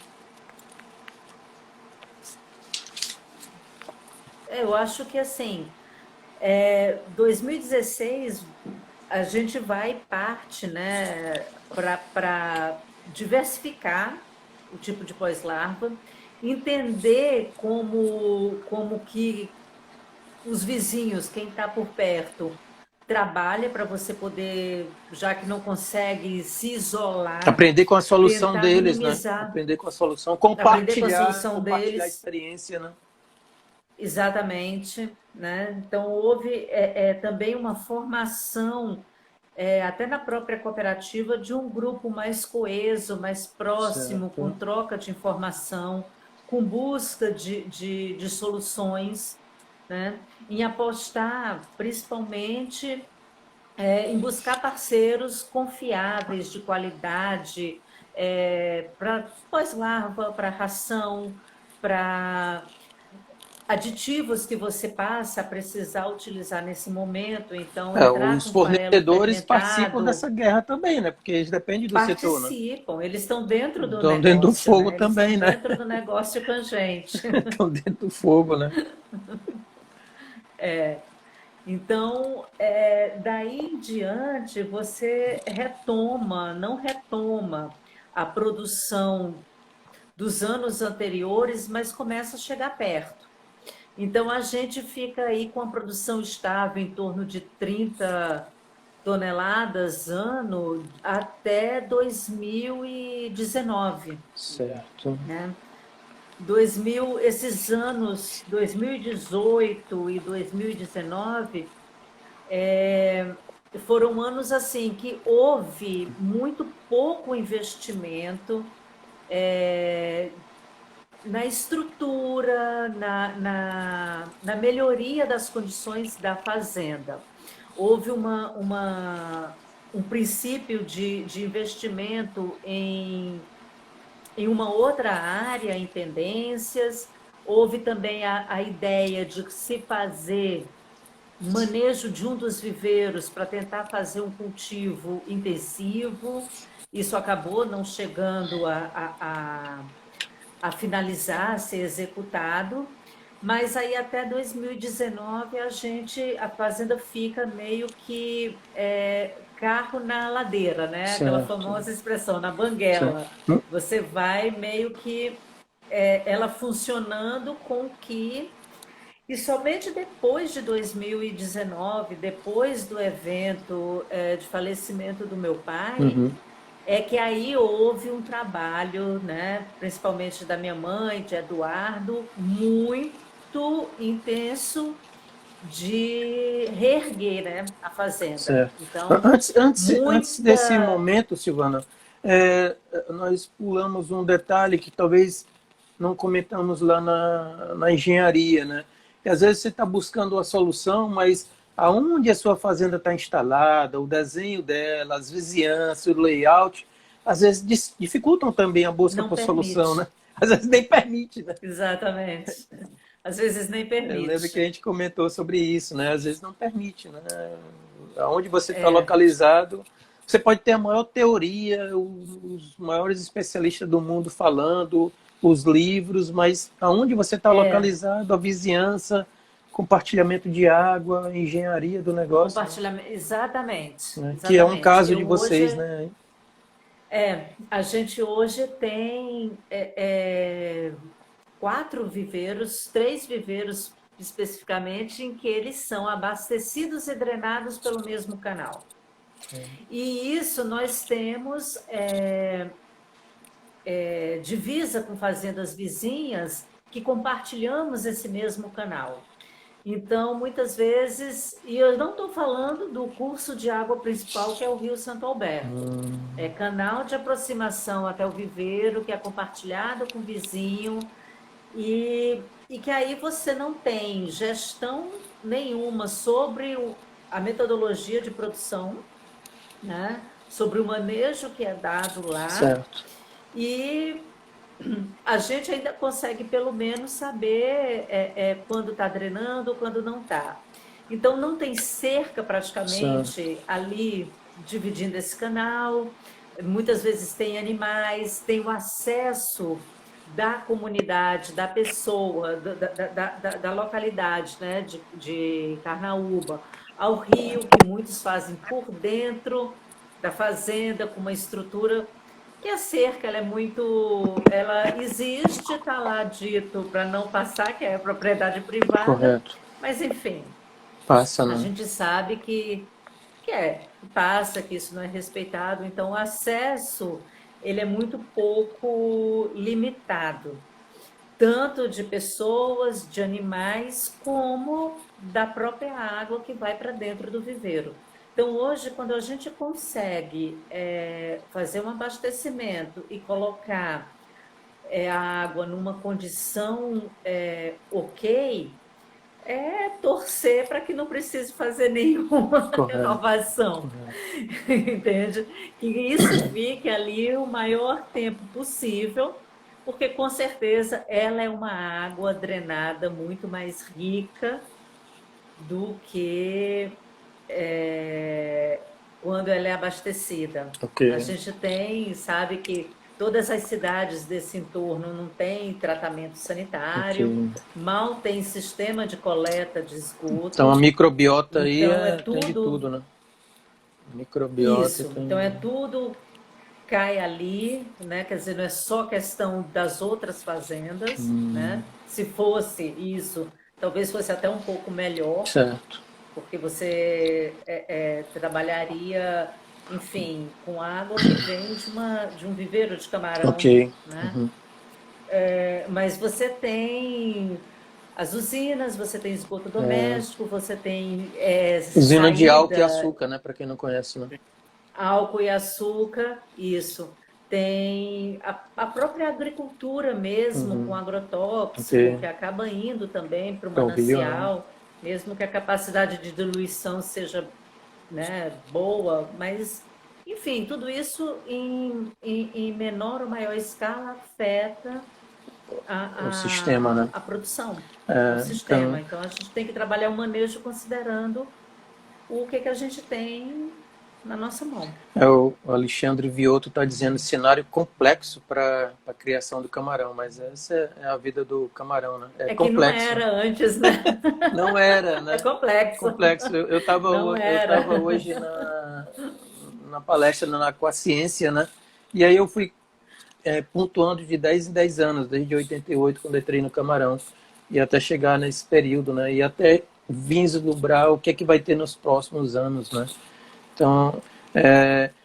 Eu acho que assim, 2016 a gente vai parte, né, para diversificar o tipo de pós-larva, entender como que os vizinhos, quem está por perto, trabalha para você poder, já que não consegue se isolar, Aprender com a solução tentar deles, né? minimizar, Aprender com a solução, aprender com a compartilhar, solução compartilhar a deles. experiência, né? Exatamente, né? Então houve também uma formação, até na própria cooperativa, de um grupo mais coeso, mais próximo, com Certo. troca de informação, com busca de soluções, né? Em apostar principalmente em buscar parceiros confiáveis, de qualidade, para pós-larva, para ração, para aditivos que você passa a precisar utilizar nesse momento, então entrar Os com farelo fornecedores participam fermentado, dessa guerra também, né? Porque eles dependem do setor, né? participam, eles estão dentro do Estão dentro do negócio, fogo né? Eles também, estão né? dentro do negócio com a gente. Estão dentro do fogo, né? Então, daí em diante, você não retoma a produção dos anos anteriores, mas começa a chegar perto. Então, a gente fica aí com a produção estável em torno de 30 toneladas ano até 2019, Certo. né? Esses anos 2018 e 2019 foram anos assim que houve muito pouco investimento na estrutura, na melhoria das condições da fazenda. Houve um princípio de investimento em em uma outra área, em tendências. Houve também a ideia de se fazer manejo de um dos viveiros para tentar fazer um cultivo intensivo. Isso acabou não chegando a finalizar, a ser executado. Mas aí até 2019 a fazenda fica meio que carro na ladeira, né? Aquela Certo. famosa expressão, na banguela. Certo. Você vai meio que ela funcionando com que... E somente depois de 2019, depois do evento de falecimento do meu pai, é que aí houve um trabalho, né, principalmente da minha mãe, de Eduardo, muito intenso de reerguer, né, a fazenda. Certo. Então, Antes desse momento, Silvana, nós pulamos um detalhe que talvez não comentamos lá na engenharia, né? E às vezes você está buscando uma solução, mas aonde a sua fazenda está instalada, o desenho dela, as vizinhanças, o layout, às vezes dificultam também a busca Não por permite. solução, né? Às vezes nem permite, né? Exatamente. Às vezes nem permite. Eu lembro que a gente comentou sobre isso, né? Às vezes não permite, né? Aonde você está localizado, você pode ter a maior teoria, os maiores especialistas do mundo falando, os livros, mas aonde você está localizado, a vizinhança, compartilhamento de água, engenharia do negócio. Compartilhamento, exatamente, Né? exatamente. Que é um caso de vocês, hoje, né? A gente hoje tem 4 viveiros, 3 viveiros especificamente, em que eles são abastecidos e drenados pelo mesmo canal. E isso nós temos divisa com fazendas vizinhas que compartilhamos esse mesmo canal. Então, muitas vezes, e eu não estou falando do curso de água principal, que é o Rio Santo Alberto. É canal de aproximação até o viveiro, que é compartilhado com o vizinho, e que aí você não tem gestão nenhuma sobre a metodologia de produção, né? Sobre o manejo que é dado lá. Certo. E a gente ainda consegue, pelo menos, saber quando está drenando, quando não está. Então, não tem cerca, praticamente, ali, dividindo esse canal. Muitas vezes tem animais, tem o acesso da comunidade, da pessoa, da localidade, né, de Carnaúba, ao rio, que muitos fazem por dentro da fazenda, com uma estrutura... que a cerca ela existe, está lá dito para não passar, que é propriedade privada. Correto. Mas, enfim, Passa, né? a gente sabe que passa, que isso não é respeitado. Então, o acesso ele é muito pouco limitado, tanto de pessoas, de animais, como da própria água que vai para dentro do viveiro. Então, hoje, quando a gente consegue fazer um abastecimento e colocar a água numa condição ok, torcer para que não precise fazer nenhuma renovação, entende? Que isso fique ali o maior tempo possível, porque, com certeza, ela é uma água drenada muito mais rica do que... quando ela é abastecida. A gente sabe que todas as cidades desse entorno não têm tratamento sanitário, mal tem sistema de coleta de esgoto. Então a microbiota aí tem de tudo, né? Microbiota. Isso, então tudo cai ali, né? Quer dizer, não é só questão das outras fazendas, né? Se fosse isso, talvez fosse até um pouco melhor. Certo. Porque você trabalharia, enfim, com água que vem de um viveiro de camarão. Ok. Né? Mas você tem as usinas, você tem esgoto doméstico, você tem usina de álcool e açúcar, né? Para quem não conhece, né? Álcool e açúcar, isso. Tem a própria agricultura mesmo, com agrotóxico, que acaba indo também para o manancial. Mesmo que a capacidade de diluição seja, né, boa, mas Enfim, tudo isso em menor ou maior escala afeta O sistema, né? a produção, o Então, sistema. Então, a gente tem que trabalhar o manejo considerando o que a gente tem na nossa mão. o Alexandre Vioto está dizendo cenário complexo para a criação do camarão, mas essa é a vida do camarão, né? É que complexo. não era antes, né? Não era, né? É complexo. Complexo. Eu estava hoje na palestra na Aquaciência, né? E aí eu fui pontuando de 10 em 10 anos, desde 88, quando entrei no camarão, e até chegar nesse período, né? E até vislumbrar o que é que vai ter nos próximos anos, né? Então,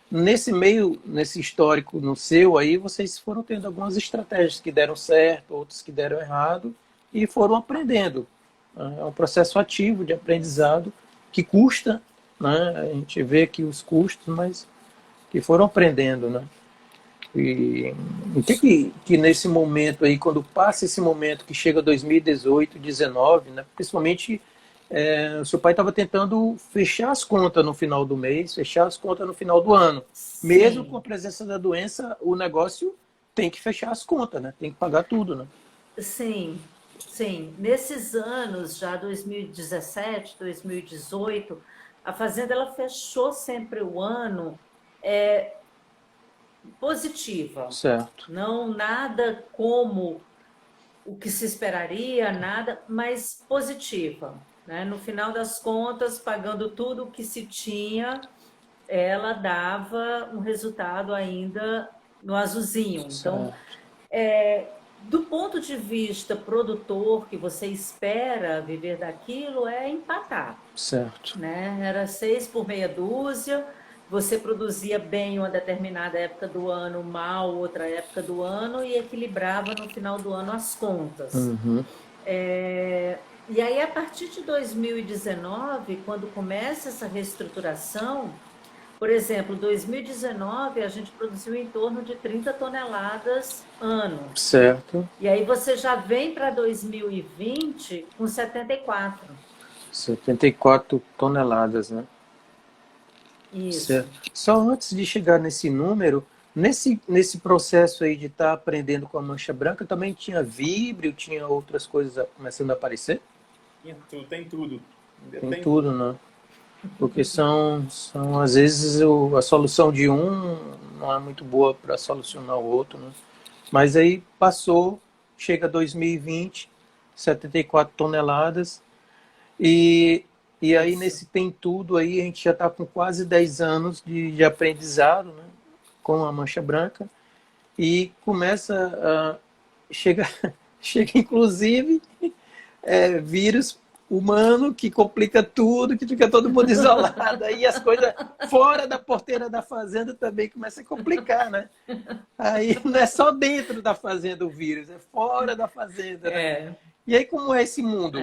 nesse meio, nesse histórico no seu aí, vocês foram tendo algumas estratégias que deram certo, outras que deram errado, e foram aprendendo. É um processo ativo de aprendizado que custa, né? A gente vê aqui os custos, mas que foram aprendendo, né? E o que nesse momento aí, quando passa esse momento que chega 2018, 2019, né? Principalmente o seu pai estava tentando fechar as contas no final do mês, fechar as contas no final do ano. Sim. Mesmo com a presença da doença, o negócio tem que fechar as contas, né? Tem que pagar tudo, né? Sim, sim. Nesses anos, já 2017, 2018, a Fazenda ela fechou sempre o ano positiva. Certo. Não nada como o que se esperaria, nada, mas positiva. Né? No final das contas, pagando tudo o que se tinha, ela dava um resultado ainda no azulzinho. Então, do ponto de vista produtor, que você espera viver daquilo, é empatar. Certo. Né? Era 6 por meia dúzia, você produzia bem uma determinada época do ano, mal outra época do ano, e equilibrava no final do ano as contas. Uhum. E aí, a partir de 2019, quando começa essa reestruturação, por exemplo, 2019 a gente produziu em torno de 30 toneladas ano. Certo. E aí você já vem para 2020 com 74. 74 toneladas, né? Isso. Certo. Só antes de chegar nesse número, nesse processo aí de estar aprendendo com a mancha branca, também tinha víbrio, tinha outras coisas começando a aparecer? Tem tudo. Tem tudo, né? Porque são às vezes, a solução de um não é muito boa para solucionar o outro, né? Mas aí passou, chega 2020, 74 toneladas, e aí nesse tem tudo aí, a gente já está com quase 10 anos de aprendizado, né? Com a mancha branca, e começa a chega inclusive vírus humano que complica tudo, que fica todo mundo isolado, aí as coisas fora da porteira da fazenda também começam a complicar, né? Aí não é só dentro da fazenda o vírus, é fora da fazenda, né? E aí como é esse mundo?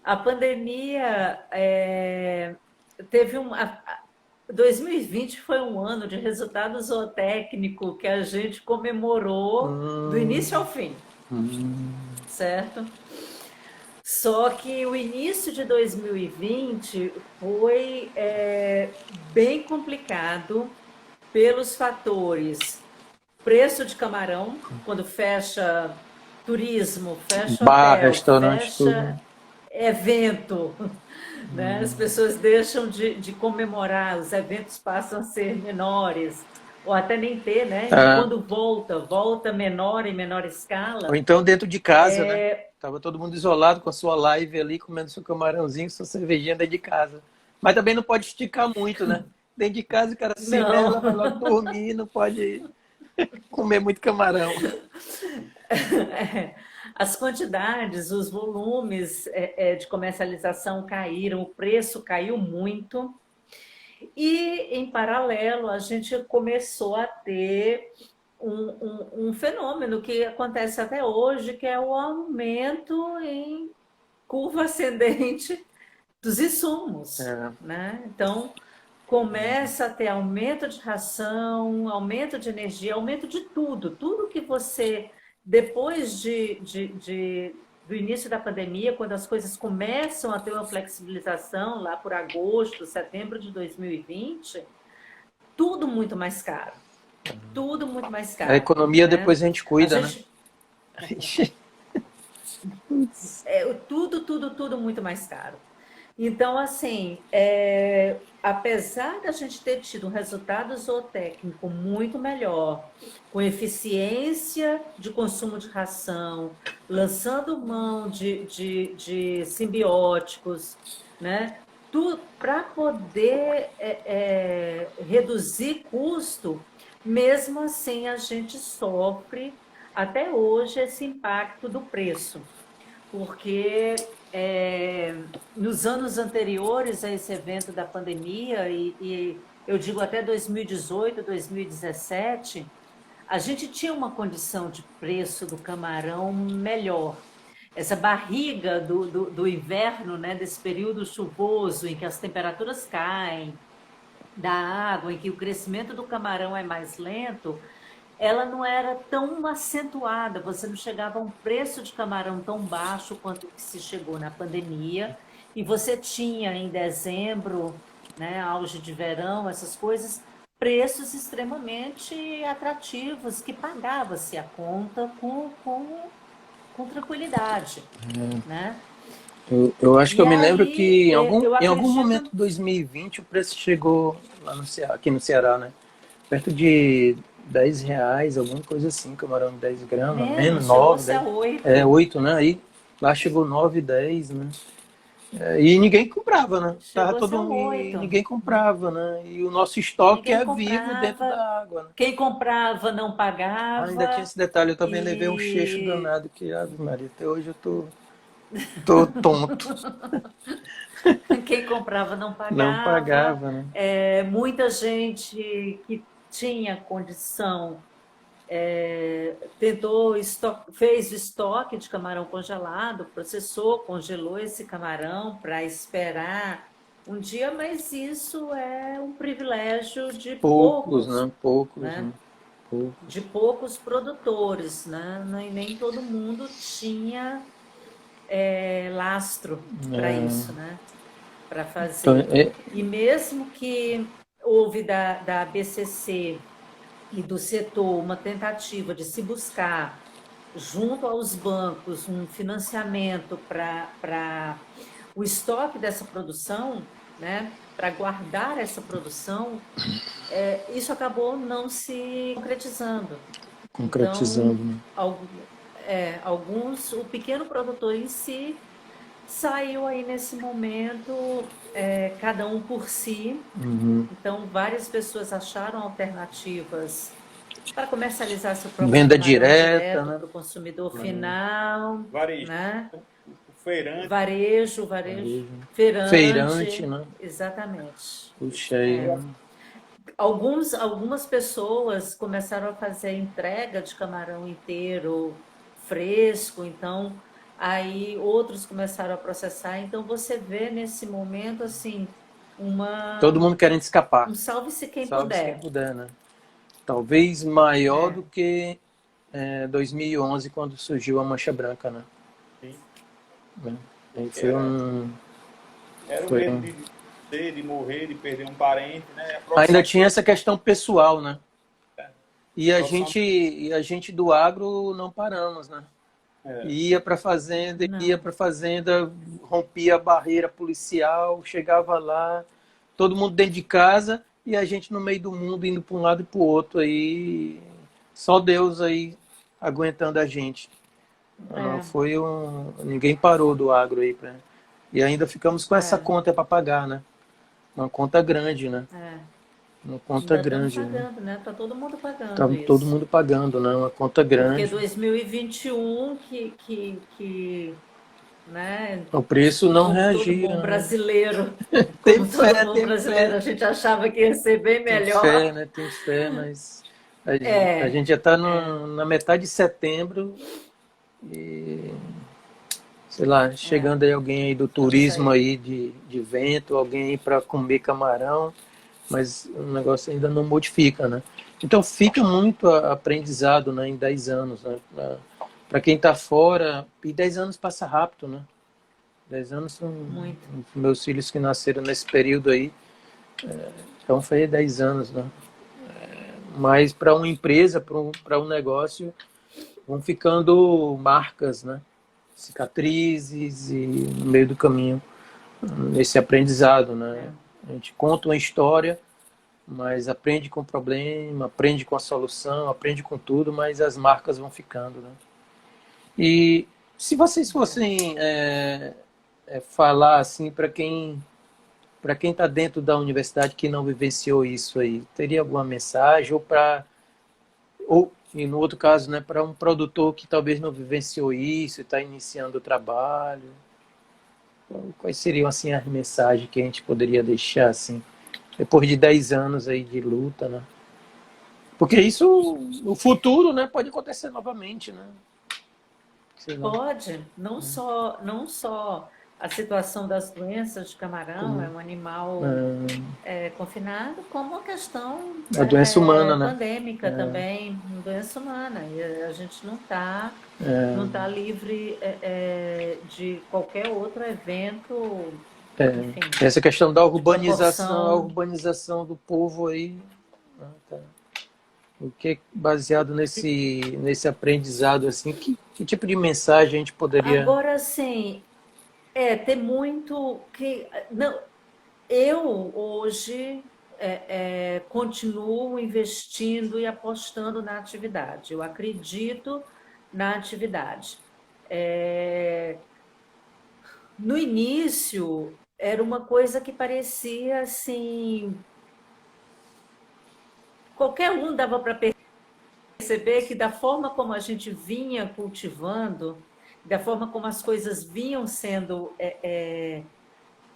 A pandemia teve 2020 foi um ano de resultado zootécnico que a gente comemorou do início ao fim, certo? Só que o início de 2020 foi bem complicado pelos fatores preço de camarão, quando fecha turismo, fecha bar, hotel, restaurante, fecha tudo. Evento. Né? As pessoas deixam de comemorar, os eventos passam a ser menores, ou até nem ter, né? E quando volta menor em menor escala. Ou então dentro de casa, né? Tava todo mundo isolado com a sua live ali, comendo seu camarãozinho, sua cervejinha dentro de casa. Mas também não pode esticar muito, né? Dentro de casa o cara se vela, vai logo dormir, não pode comer muito camarão. As quantidades, os volumes de comercialização caíram, o preço caiu muito. E, em paralelo, a gente começou a ter um fenômeno que acontece até hoje, que é o aumento em curva ascendente dos insumos. Né? Então, começa a ter aumento de ração, aumento de energia, aumento de tudo. Tudo que você, depois de do início da pandemia, quando as coisas começam a ter uma flexibilização, lá por agosto, setembro de 2020, tudo muito mais caro. Tudo muito mais caro. A economia né? depois a gente cuida, né? Tudo muito mais caro. Então, assim, apesar da gente ter tido um resultado zootécnico muito melhor, com eficiência de consumo de ração, lançando mão de simbióticos, né? Para poder reduzir custo, mesmo assim a gente sofre até hoje esse impacto do preço, porque nos anos anteriores a esse evento da pandemia, e eu digo até 2018, 2017, a gente tinha uma condição de preço do camarão melhor. Essa barriga do inverno, né, desse período chuvoso, em que as temperaturas caem, da água, em que o crescimento do camarão é mais lento, ela não era tão acentuada, você não chegava a um preço de camarão tão baixo quanto que se chegou na pandemia, e você tinha em dezembro, né, auge de verão, essas coisas, preços extremamente atrativos, que pagava-se a conta com tranquilidade, né? Eu acho que eu me lembro aí, que em algum acredito... momento de 2020 o preço chegou lá no Ceará, aqui no Ceará, né? Perto de R$ 10, alguma coisa assim, camarão de 10 gramas, menos 9, 10, 8. 8, né? Aí lá chegou 9, 10, né? E ninguém comprava, né? Tava todo mundo, e ninguém comprava, né? E o nosso estoque vivo dentro da água, né? Quem comprava não pagava. Ainda tinha esse detalhe, eu também levei um cheixo danado, que, Ave Maria, até hoje eu tô tonto. Quem comprava não pagava. Não pagava, né? Muita gente que tinha condição fez o estoque de camarão congelado, processou, congelou esse camarão para esperar um dia, mas isso é um privilégio de poucos, né? Poucos, né? De poucos produtores, né? Nem todo mundo tinha lastro para isso, né? Para fazer. Então, E mesmo que houve da BCC e do setor uma tentativa de se buscar, junto aos bancos, um financiamento para o estoque dessa produção, né? Para guardar essa produção, isso acabou não se concretizando. Concretizando. Então, o pequeno produtor em si saiu aí nesse momento, cada um por si. Então, várias pessoas acharam alternativas para comercializar seu próprio venda direta, né? Para o consumidor final. Varejo. Né? Feirante. Varejo. Feirante, né? Exatamente. Puxa aí. Algumas pessoas começaram a fazer a entrega de camarão inteiro, fresco, então aí outros começaram a processar. Então você vê nesse momento assim todo mundo querendo escapar. Um salve-se quem Salve-se puder. quem puder, né? Talvez maior do que 2011, quando surgiu a Mancha Branca, né? Sim. Foi Era o medo de morrer, de perder um parente, né? Ainda tinha essa questão pessoal, né? E a gente do agro não paramos, né? Ia para fazenda, rompia a barreira policial, chegava lá, todo mundo dentro de casa e a gente no meio do mundo indo para um lado e para o outro aí, só Deus aí aguentando a gente. Não foi ninguém parou do agro aí, e ainda ficamos com essa conta para pagar, né? Uma conta grande, né? Uma conta grande. Pagando, né? Tá todo mundo pagando. Tá isso. todo mundo pagando, né? Uma conta grande. Porque 2021 né? O preço não reagia. Todo bom brasileiro. Tem Brasileiro, a gente achava que ia ser bem melhor. Tem fé, né? Tem fé, mas a gente já está na metade de setembro e sei lá, chegando aí alguém aí do turismo aí de vento, alguém aí para comer camarão, mas o negócio ainda não modifica, né? Então fica muito aprendizado, né, em 10 anos, né, para quem está fora, e 10 anos passa rápido, né? 10 anos são Muito. meus filhos que nasceram nesse período aí, então foi 10 anos, né? Mas para uma empresa, para um negócio, vão ficando marcas, né? Cicatrizes e no meio do caminho, esse aprendizado, né? A gente conta uma história, mas aprende com o problema, aprende com a solução, aprende com tudo, mas as marcas vão ficando, né? E se vocês fossem falar assim para quem está dentro da universidade que não vivenciou isso aí, teria alguma mensagem ou e no outro caso, né, para um produtor que talvez não vivenciou isso, está iniciando o trabalho, quais seriam assim as mensagens que a gente poderia deixar assim depois de 10 anos aí de luta, né? Porque isso no futuro, né, pode acontecer novamente, né? Sei lá. Pode, não só a situação das doenças de camarão, é um animal confinado, como a questão A doença humana, né? pandêmica também, doença humana. E a gente não tá livre de qualquer outro evento, enfim, Essa questão da proporção. a urbanização do povo aí, né, tá. O que é baseado nesse aprendizado assim, que tipo de mensagem a gente poderia... Agora, sim, ter muito que... Não, eu hoje continuo investindo e apostando na atividade. Eu acredito na atividade. No início, era uma coisa que parecia assim... Qualquer um dava para perceber que da forma como a gente vinha cultivando, da forma como as coisas vinham sendo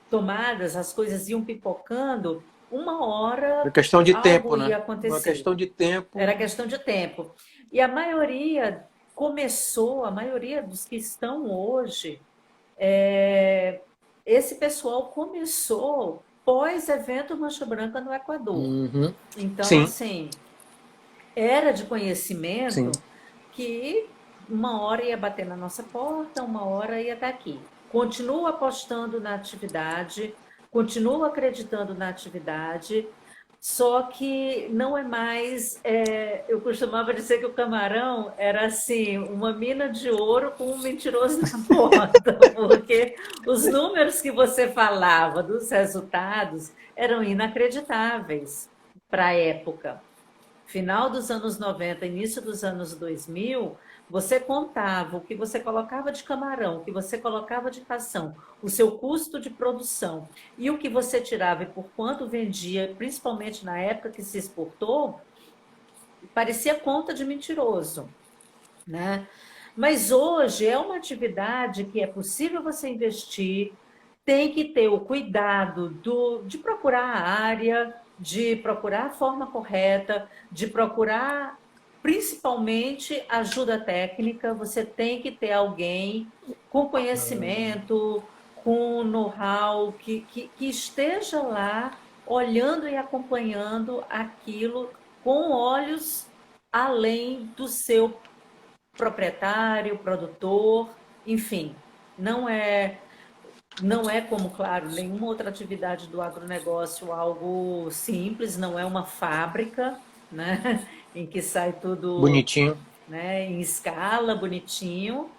tomadas, as coisas iam pipocando, uma hora Uma questão de algo tempo, ia né? acontecer. Uma questão de tempo. Era questão de tempo. E a maioria dos que estão hoje, esse pessoal começou pós-evento Mancha Branca no Equador. Uhum. Então, Sim. assim, era de conhecimento Sim. que uma hora ia bater na nossa porta, uma hora ia estar aqui. Continuo apostando na atividade, continuo acreditando na atividade, só que não é mais... eu costumava dizer que o camarão era assim, uma mina de ouro com um mentiroso na porta, porque os números que você falava dos resultados eram inacreditáveis para a época. Final dos anos 90, início dos anos 2000, você contava o que você colocava de camarão, o que você colocava de ração, o seu custo de produção e o que você tirava e por quanto vendia, principalmente na época que se exportou, parecia conta de mentiroso, né? Mas hoje é uma atividade que é possível você investir, tem que ter o cuidado de procurar a área, de procurar a forma correta, de procurar principalmente ajuda técnica. Você tem que ter alguém com conhecimento, com know-how, que esteja lá olhando e acompanhando aquilo com olhos além do seu proprietário, produtor, enfim. Não é como, claro, nenhuma outra atividade do agronegócio algo simples, não é uma fábrica, né, em que sai tudo, Bonitinho. né, em escala, bonitinho,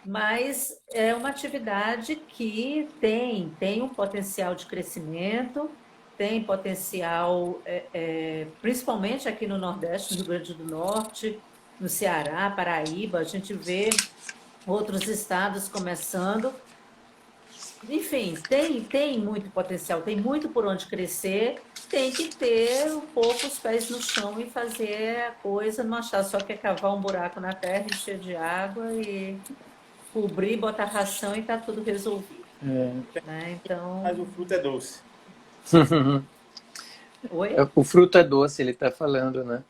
mas é uma atividade que tem um potencial de crescimento, tem potencial, principalmente aqui no Nordeste, no Rio Grande do Norte, no Ceará, Paraíba, a gente vê outros estados começando. Enfim, tem muito potencial, tem muito por onde crescer, tem que ter um pouco os pés no chão e fazer a coisa, não achar só que é cavar um buraco na terra, encher de água e cobrir, botar ração e está tudo resolvido. Né? Então... Mas o fruto é doce. Oi? O fruto é doce, ele está falando, né?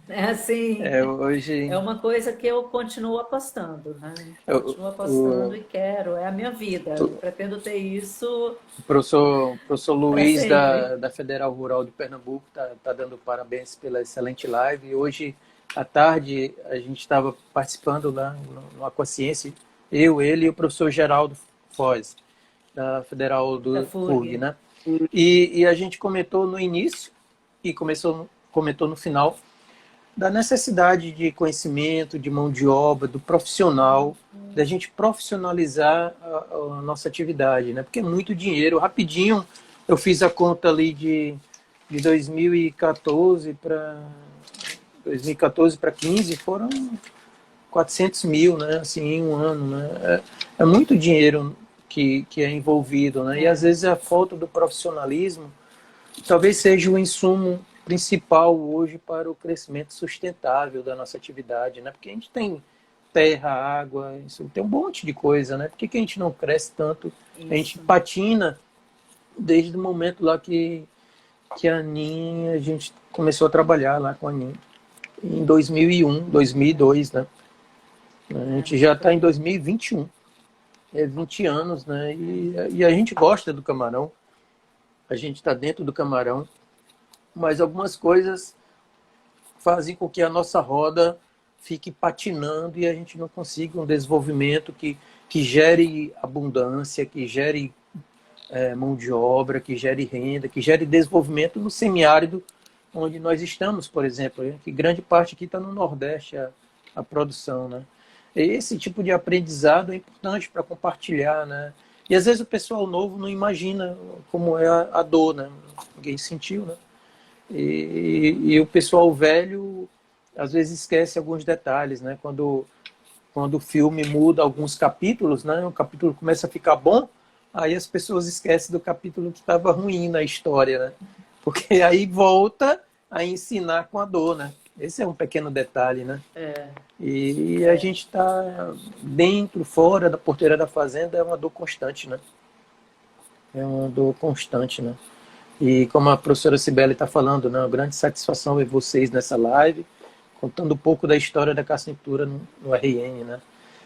É assim, Hoje... é uma coisa que eu continuo apostando, né? Continuo apostando e quero, é a minha vida. Eu pretendo ter isso. O professor Luiz sempre. da Federal Rural de Pernambuco tá dando parabéns pela excelente live. E hoje à tarde, a gente estava participando lá no Aquaciência, eu, ele e o professor Geraldo Foz, da Federal Da do FURG, FURG. né? E a gente comentou no início e comentou no final da necessidade de conhecimento, de mão de obra, do profissional, da gente profissionalizar a nossa atividade, né? Porque é muito dinheiro. Rapidinho, eu fiz a conta ali de 2014 para 15, foram 400 mil, né? Assim, em um ano, né? É muito dinheiro que é envolvido, né? E às vezes a falta do profissionalismo talvez seja o insumo principal hoje para o crescimento sustentável da nossa atividade, né? Porque a gente tem terra, água, isso tem um monte de coisa, né? Por que a gente não cresce tanto? A gente patina desde o momento lá que a Aninha, a gente começou a trabalhar lá com a Aninha em 2001, 2002, né? A gente já está em 2021, é 20 anos, né? E a gente gosta do camarão, a gente está dentro do camarão, mas algumas coisas fazem com que a nossa roda fique patinando e a gente não consiga um desenvolvimento que gere abundância, que gere mão de obra, que gere renda, que gere desenvolvimento no semiárido onde nós estamos, por exemplo, que grande parte aqui está no Nordeste a produção, né? Esse tipo de aprendizado é importante para compartilhar, né? E às vezes o pessoal novo não imagina como é a dor, né? Ninguém sentiu, né? E o pessoal velho às vezes esquece alguns detalhes, né? Quando o filme muda alguns capítulos, né? O capítulo começa a ficar bom, aí as pessoas esquecem do capítulo que estava ruim na história, né? Porque aí volta a ensinar com a dor, né? Esse é um pequeno detalhe, né? E a gente está dentro, fora da porteira da fazenda, é uma dor constante, né? É uma dor constante, né? E como a professora Cibele está falando, né? Uma grande satisfação ver vocês nessa live, contando um pouco da história da caçicultura no RN, né?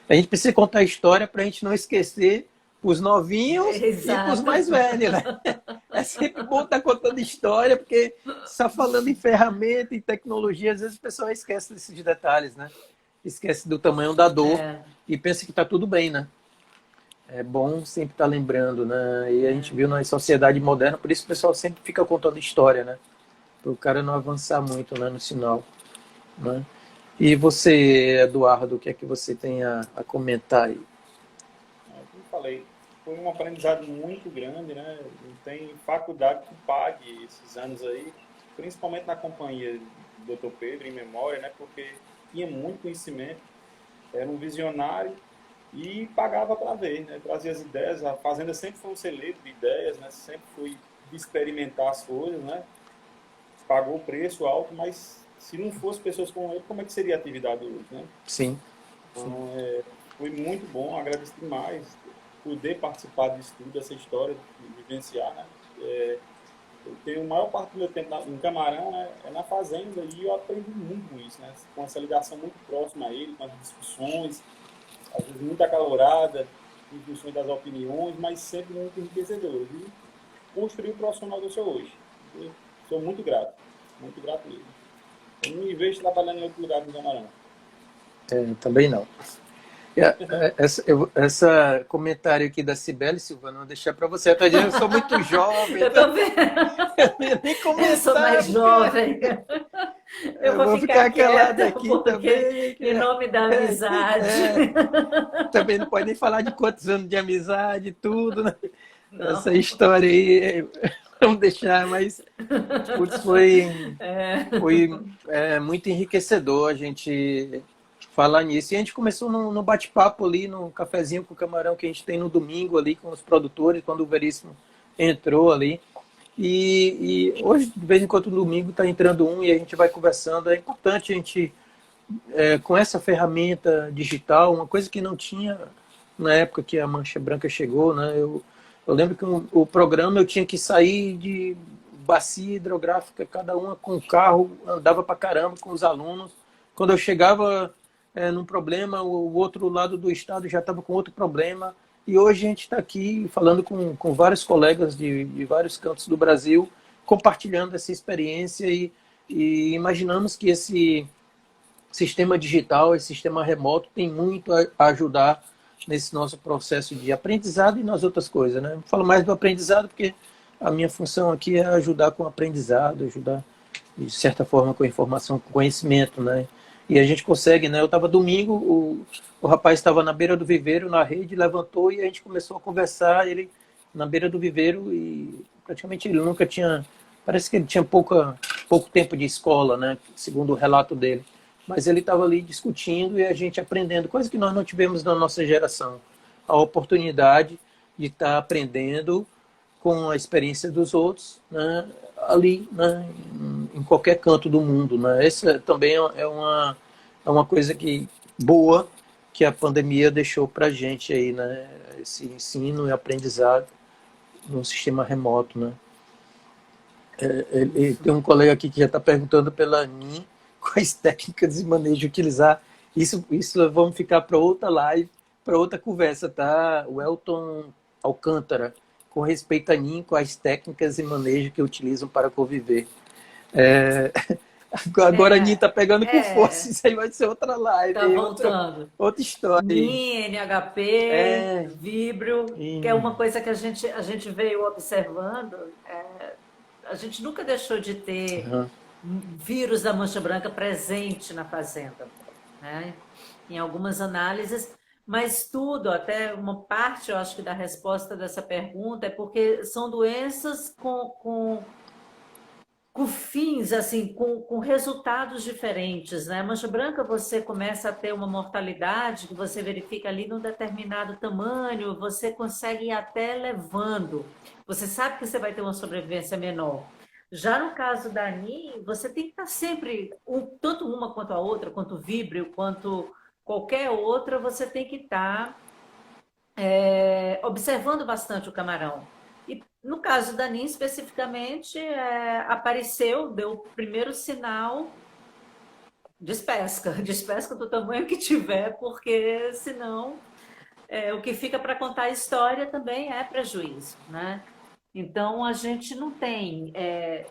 A gente precisa contar a história para a gente não esquecer os novinhos e os mais velhos, né? É sempre bom estar contando história, porque só falando em ferramenta e tecnologia, às vezes o pessoal esquece desses detalhes, né? Esquece do tamanho da dor e pensa que está tudo bem, né? É bom sempre estar lembrando, né? E a gente viu na sociedade moderna, por isso o pessoal sempre fica contando história, né? Para o cara não avançar muito, né, no sinal, né? E você, Eduardo, o que é que você tem a comentar aí? Como eu falei, foi um aprendizado muito grande, né? Não tem faculdade que pague esses anos aí, principalmente na companhia do Dr. Pedro, em memória, né? Porque tinha muito conhecimento, era um visionário e pagava para ver, né? Trazia as ideias, a fazenda sempre foi um celeiro de ideias, né? Sempre foi de experimentar as coisas, né? Pagou o preço alto, mas se não fosse pessoas como ele, como é que seria a atividade hoje, né? Sim. Então, foi muito bom, agradeço demais poder participar disso tudo, dessa história, de vivenciar, né? Eu tenho a maior parte do meu tempo em Camarão, né, é na fazenda, e eu aprendi muito com isso, né? Com essa ligação muito próxima a ele, com as discussões, às vezes muito acalorada, em função das opiniões, mas sempre muito enriquecedoras. E construir o profissional que eu sou hoje. Eu sou muito grato mesmo. Eu não me vejo trabalhando em outro lugar do Camarão. Também não. Essa comentário aqui da Cibele, Silvana, vou deixar para você. Tá dizendo que eu sou muito jovem. Eu tô vendo. Eu não ia nem começar. Eu sou mais jovem. Eu vou ficar calada quieta, aqui porque, também. em nome da amizade. Também não pode nem falar de quantos anos de amizade, tudo, né? Não. Essa história aí, vamos deixar, mas foi muito enriquecedor a gente falar nisso. E a gente começou no bate-papo ali, no cafezinho com o camarão que a gente tem no domingo ali com os produtores, quando o Veríssimo entrou ali. E hoje, de vez em quando, no domingo está entrando um e a gente vai conversando. É importante a gente, com essa ferramenta digital, uma coisa que não tinha na época que a Mancha Branca chegou, né? Eu lembro que o programa eu tinha que sair de bacia hidrográfica, cada uma com o carro, andava para caramba com os alunos. Quando eu chegava num problema, o outro lado do estado já estava com outro problema. E hoje a gente está aqui falando com vários colegas de vários cantos do Brasil, compartilhando essa experiência e imaginamos que sistema digital e sistema remoto tem muito a ajudar nesse nosso processo de aprendizado e nas outras coisas, né? Eu falo mais do aprendizado porque a minha função aqui é ajudar com o aprendizado, ajudar de certa forma com a informação, com conhecimento, né? E a gente consegue, né? Eu estava domingo, o rapaz estava na beira do viveiro, na rede, levantou e a gente começou a conversar, ele na beira do viveiro e praticamente ele nunca tinha, parece que ele tinha pouco tempo de escola, né? Segundo o relato dele. Mas ele estava ali discutindo e a gente aprendendo, coisa que nós não tivemos na nossa geração. A oportunidade de estar aprendendo com a experiência dos outros, né? Ali, né? Em qualquer canto do mundo, né? Essa também é uma coisa boa que a pandemia deixou para a gente aí, né? Esse ensino e aprendizado no sistema remoto, né? Tem um colega aqui que já está perguntando pela Anin quais técnicas de manejo utilizar. Isso vamos ficar para outra live, para outra conversa, tá? O Elton Alcântara, com respeito a Anin, quais técnicas de manejo que utilizam para conviver. Agora a Anin está pegando com força, isso aí vai ser outra live. Está voltando. Outra história. Nin, NHP, Vibrio, que é uma coisa que a gente veio observando. A gente nunca deixou de ter vírus da mancha branca presente na fazenda, né? Em algumas análises, mas tudo, até uma parte, eu acho que da resposta dessa pergunta é porque são doenças com fins, assim, com resultados diferentes, né? Mancha branca, você começa a ter uma mortalidade que você verifica ali num determinado tamanho, você consegue ir até levando. Você sabe que você vai ter uma sobrevivência menor. Já no caso da Anin, você tem que estar sempre, tanto uma quanto a outra, quanto o Vibrio, quanto qualquer outra, você tem que estar observando bastante o camarão. E no caso da Anin, especificamente, deu o primeiro sinal, despesca do tamanho que tiver, porque senão o que fica para contar a história também é prejuízo, né? Então, a gente não tem,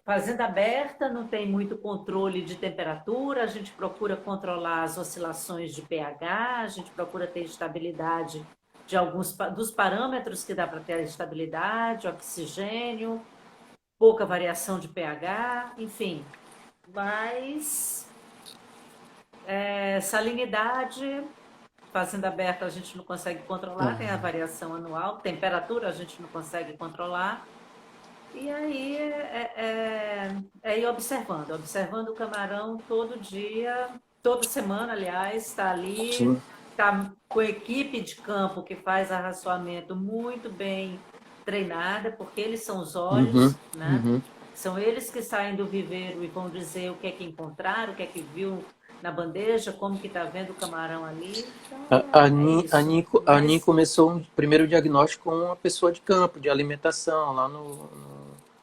fazenda aberta, não tem muito controle de temperatura, a gente procura controlar as oscilações de pH, a gente procura ter estabilidade de alguns dos parâmetros que dá para ter a estabilidade, oxigênio, pouca variação de pH, enfim. Mas salinidade, fazenda aberta a gente não consegue controlar, tem a variação anual, temperatura a gente não consegue controlar. E aí ir observando o camarão todo dia, toda semana, aliás, está ali. Sim. Está com a equipe de campo que faz arraçoamento muito bem treinada, porque eles são os olhos, né? São eles que saem do viveiro e vão dizer o que é que encontraram, o que é que viu na bandeja, como que está vendo o camarão ali. Então, a Anin começou o primeiro diagnóstico com uma pessoa de campo, de alimentação, lá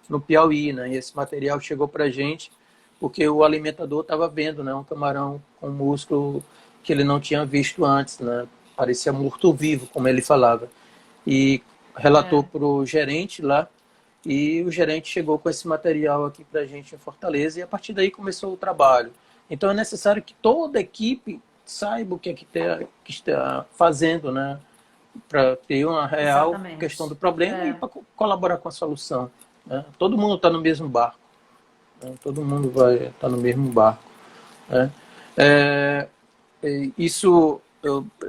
no Piauí, né? E esse material chegou para a gente porque o alimentador estava vendo, né, um camarão com músculo que ele não tinha visto antes, né? Parecia morto-vivo, como ele falava. E relatou para o gerente lá, e o gerente chegou com esse material aqui para a gente em Fortaleza, e a partir daí começou o trabalho. Então é necessário que toda a equipe saiba o que está fazendo, né? Para ter uma real questão do problema e para colaborar com a solução, né? Todo mundo está no mesmo barco, né? Todo mundo vai estar no mesmo barco, né?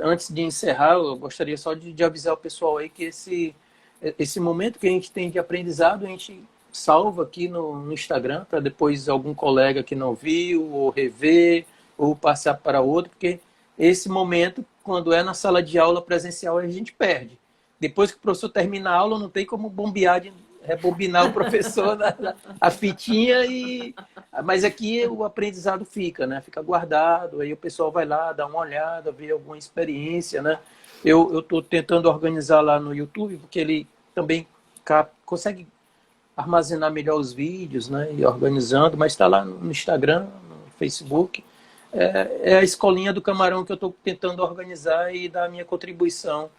Antes de encerrar, eu gostaria só de avisar o pessoal aí que esse momento que a gente tem de aprendizado, a gente salva aqui no Instagram, para depois algum colega que não viu, ou rever, ou passar para outro, porque esse momento, quando é na sala de aula presencial, a gente perde. Depois que o professor termina a aula, não tem como rebobinar o professor a fitinha, mas aqui o aprendizado fica, né? Fica guardado, aí o pessoal vai lá, dá uma olhada, vê alguma experiência, né? Eu estou tentando organizar lá no YouTube, porque ele também consegue armazenar melhor os vídeos, né? E organizando, mas está lá no Instagram, no Facebook. É a escolinha do camarão que eu estou tentando organizar e dar a minha contribuição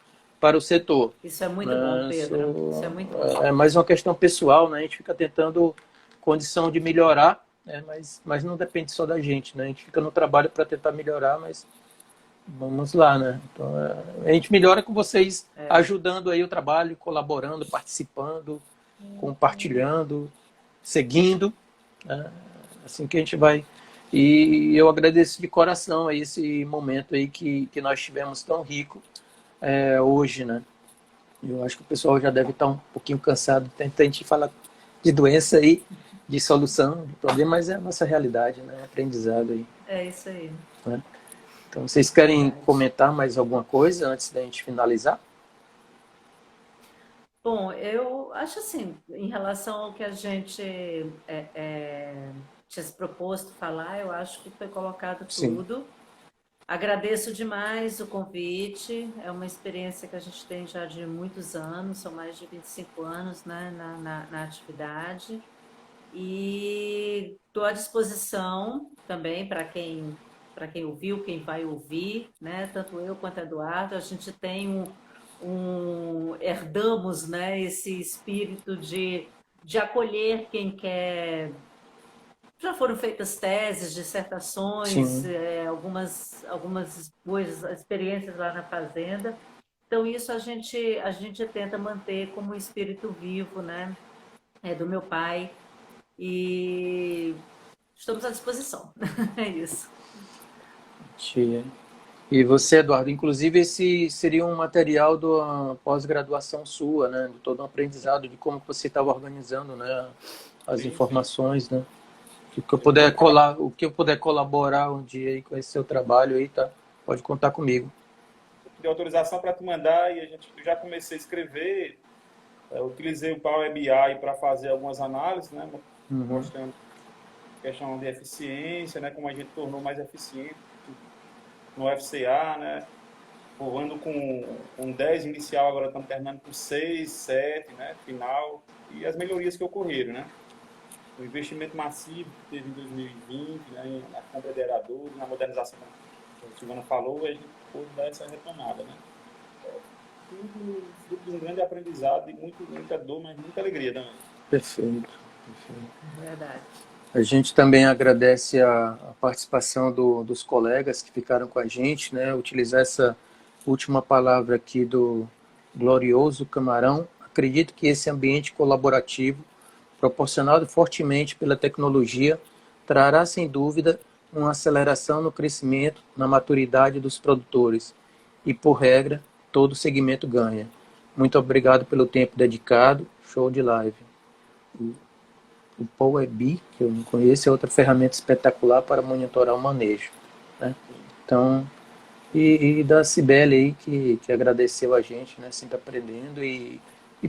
para o setor. Isso é muito bom, Pedro. Isso é muito bom. É mais uma questão pessoal, né? A gente fica tentando condição de melhorar, né? Mas não depende só da gente, né? A gente fica no trabalho para tentar melhorar, mas vamos lá, né? Então, a gente melhora com vocês ajudando aí o trabalho, colaborando, participando, compartilhando, seguindo, né? Assim que a gente vai. E eu agradeço de coração aí esse momento aí que nós tivemos tão rico hoje, né? Eu acho que o pessoal já deve estar um pouquinho cansado. A gente fala de doença aí, de solução, de problema, mas é a nossa realidade, né? Aprendizado aí. É isso aí. Né? Então, vocês querem comentar mais alguma coisa antes da gente finalizar? Bom, eu acho assim, em relação ao que a gente tinha se proposto falar, eu acho que foi colocado tudo. Sim. Agradeço demais o convite, é uma experiência que a gente tem já de muitos anos, são mais de 25 anos, né, na atividade, e estou à disposição também para quem ouviu, quem vai ouvir, né, tanto eu quanto Eduardo, a gente tem herdamos, né, esse espírito de acolher quem quer. Já foram feitas teses, dissertações, algumas coisas, experiências lá na fazenda. Então, isso a gente tenta manter como um espírito vivo, né? Do meu pai. E estamos à disposição. É isso. Tia. E você, Eduardo, inclusive esse seria um material da pós-graduação sua, né? De todo um aprendizado de como você estava organizando, né? As informações, né? O que eu puder colaborar um dia aí com esse seu trabalho aí, tá? Pode contar comigo. Eu pedi autorização para te mandar e eu já comecei a escrever. Eu utilizei o Power BI para fazer algumas análises, né? Mostrando questão de eficiência, né? Como a gente tornou mais eficiente no FCA, né? Ando com 10 inicial, agora estamos terminando com 6, 7, né? Final. E as melhorias que ocorreram, né? O investimento massivo que teve em 2020, né, na compra de aeradores, na modernização, como a Silvana falou, a gente pôde dar essa retomada. Né? Tudo fruto de um grande aprendizado e muita dor, mas muita alegria também. Perfeito. Verdade. A gente também agradece a participação dos colegas que ficaram com a gente, né? Utilizar essa última palavra aqui do glorioso Camarão. Acredito que esse ambiente colaborativo proporcionado fortemente pela tecnologia, trará, sem dúvida, uma aceleração no crescimento, na maturidade dos produtores. E, por regra, todo segmento ganha. Muito obrigado pelo tempo dedicado. Show de live. O Power BI, que eu não conheço, é outra ferramenta espetacular para monitorar o manejo. Né? Então, e da Cibele aí, que agradeceu a gente, né, sempre aprendendo, e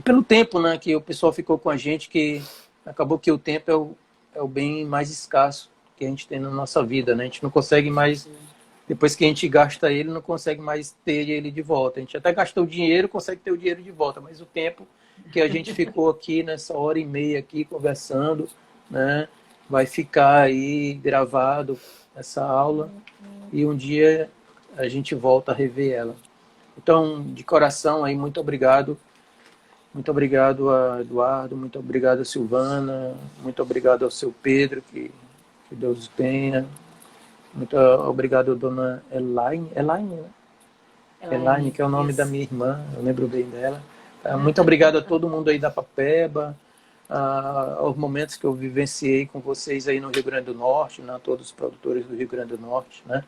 pelo tempo, né, que o pessoal ficou com a gente, que acabou que o tempo é o bem mais escasso que a gente tem na nossa vida, né? A gente não consegue mais, depois que a gente gasta ele, não consegue mais ter ele de volta. A gente até gastou o dinheiro, consegue ter o dinheiro de volta, mas o tempo que a gente ficou aqui nessa hora e meia aqui conversando, né, vai ficar aí gravado essa aula e um dia a gente volta a rever ela. Então, de coração aí, muito obrigado. Muito obrigado a Eduardo, muito obrigado a Silvana, muito obrigado ao seu Pedro, que Deus o tenha. Muito obrigado a dona Elaine, né? Elaine, que é o nome da minha irmã, eu lembro bem dela. Muito obrigado a todo mundo aí da Papeba, aos momentos que eu vivenciei com vocês aí no Rio Grande do Norte, né? Todos os produtores do Rio Grande do Norte, né?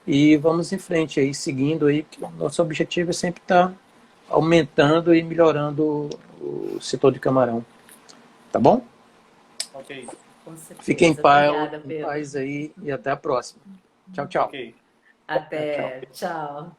E vamos em frente aí, seguindo aí, que o nosso objetivo é sempre estar aumentando e melhorando o setor de camarão. Tá bom? Ok. Fiquem em paz aí e até a próxima. Tchau, tchau. Okay. Até. Tchau.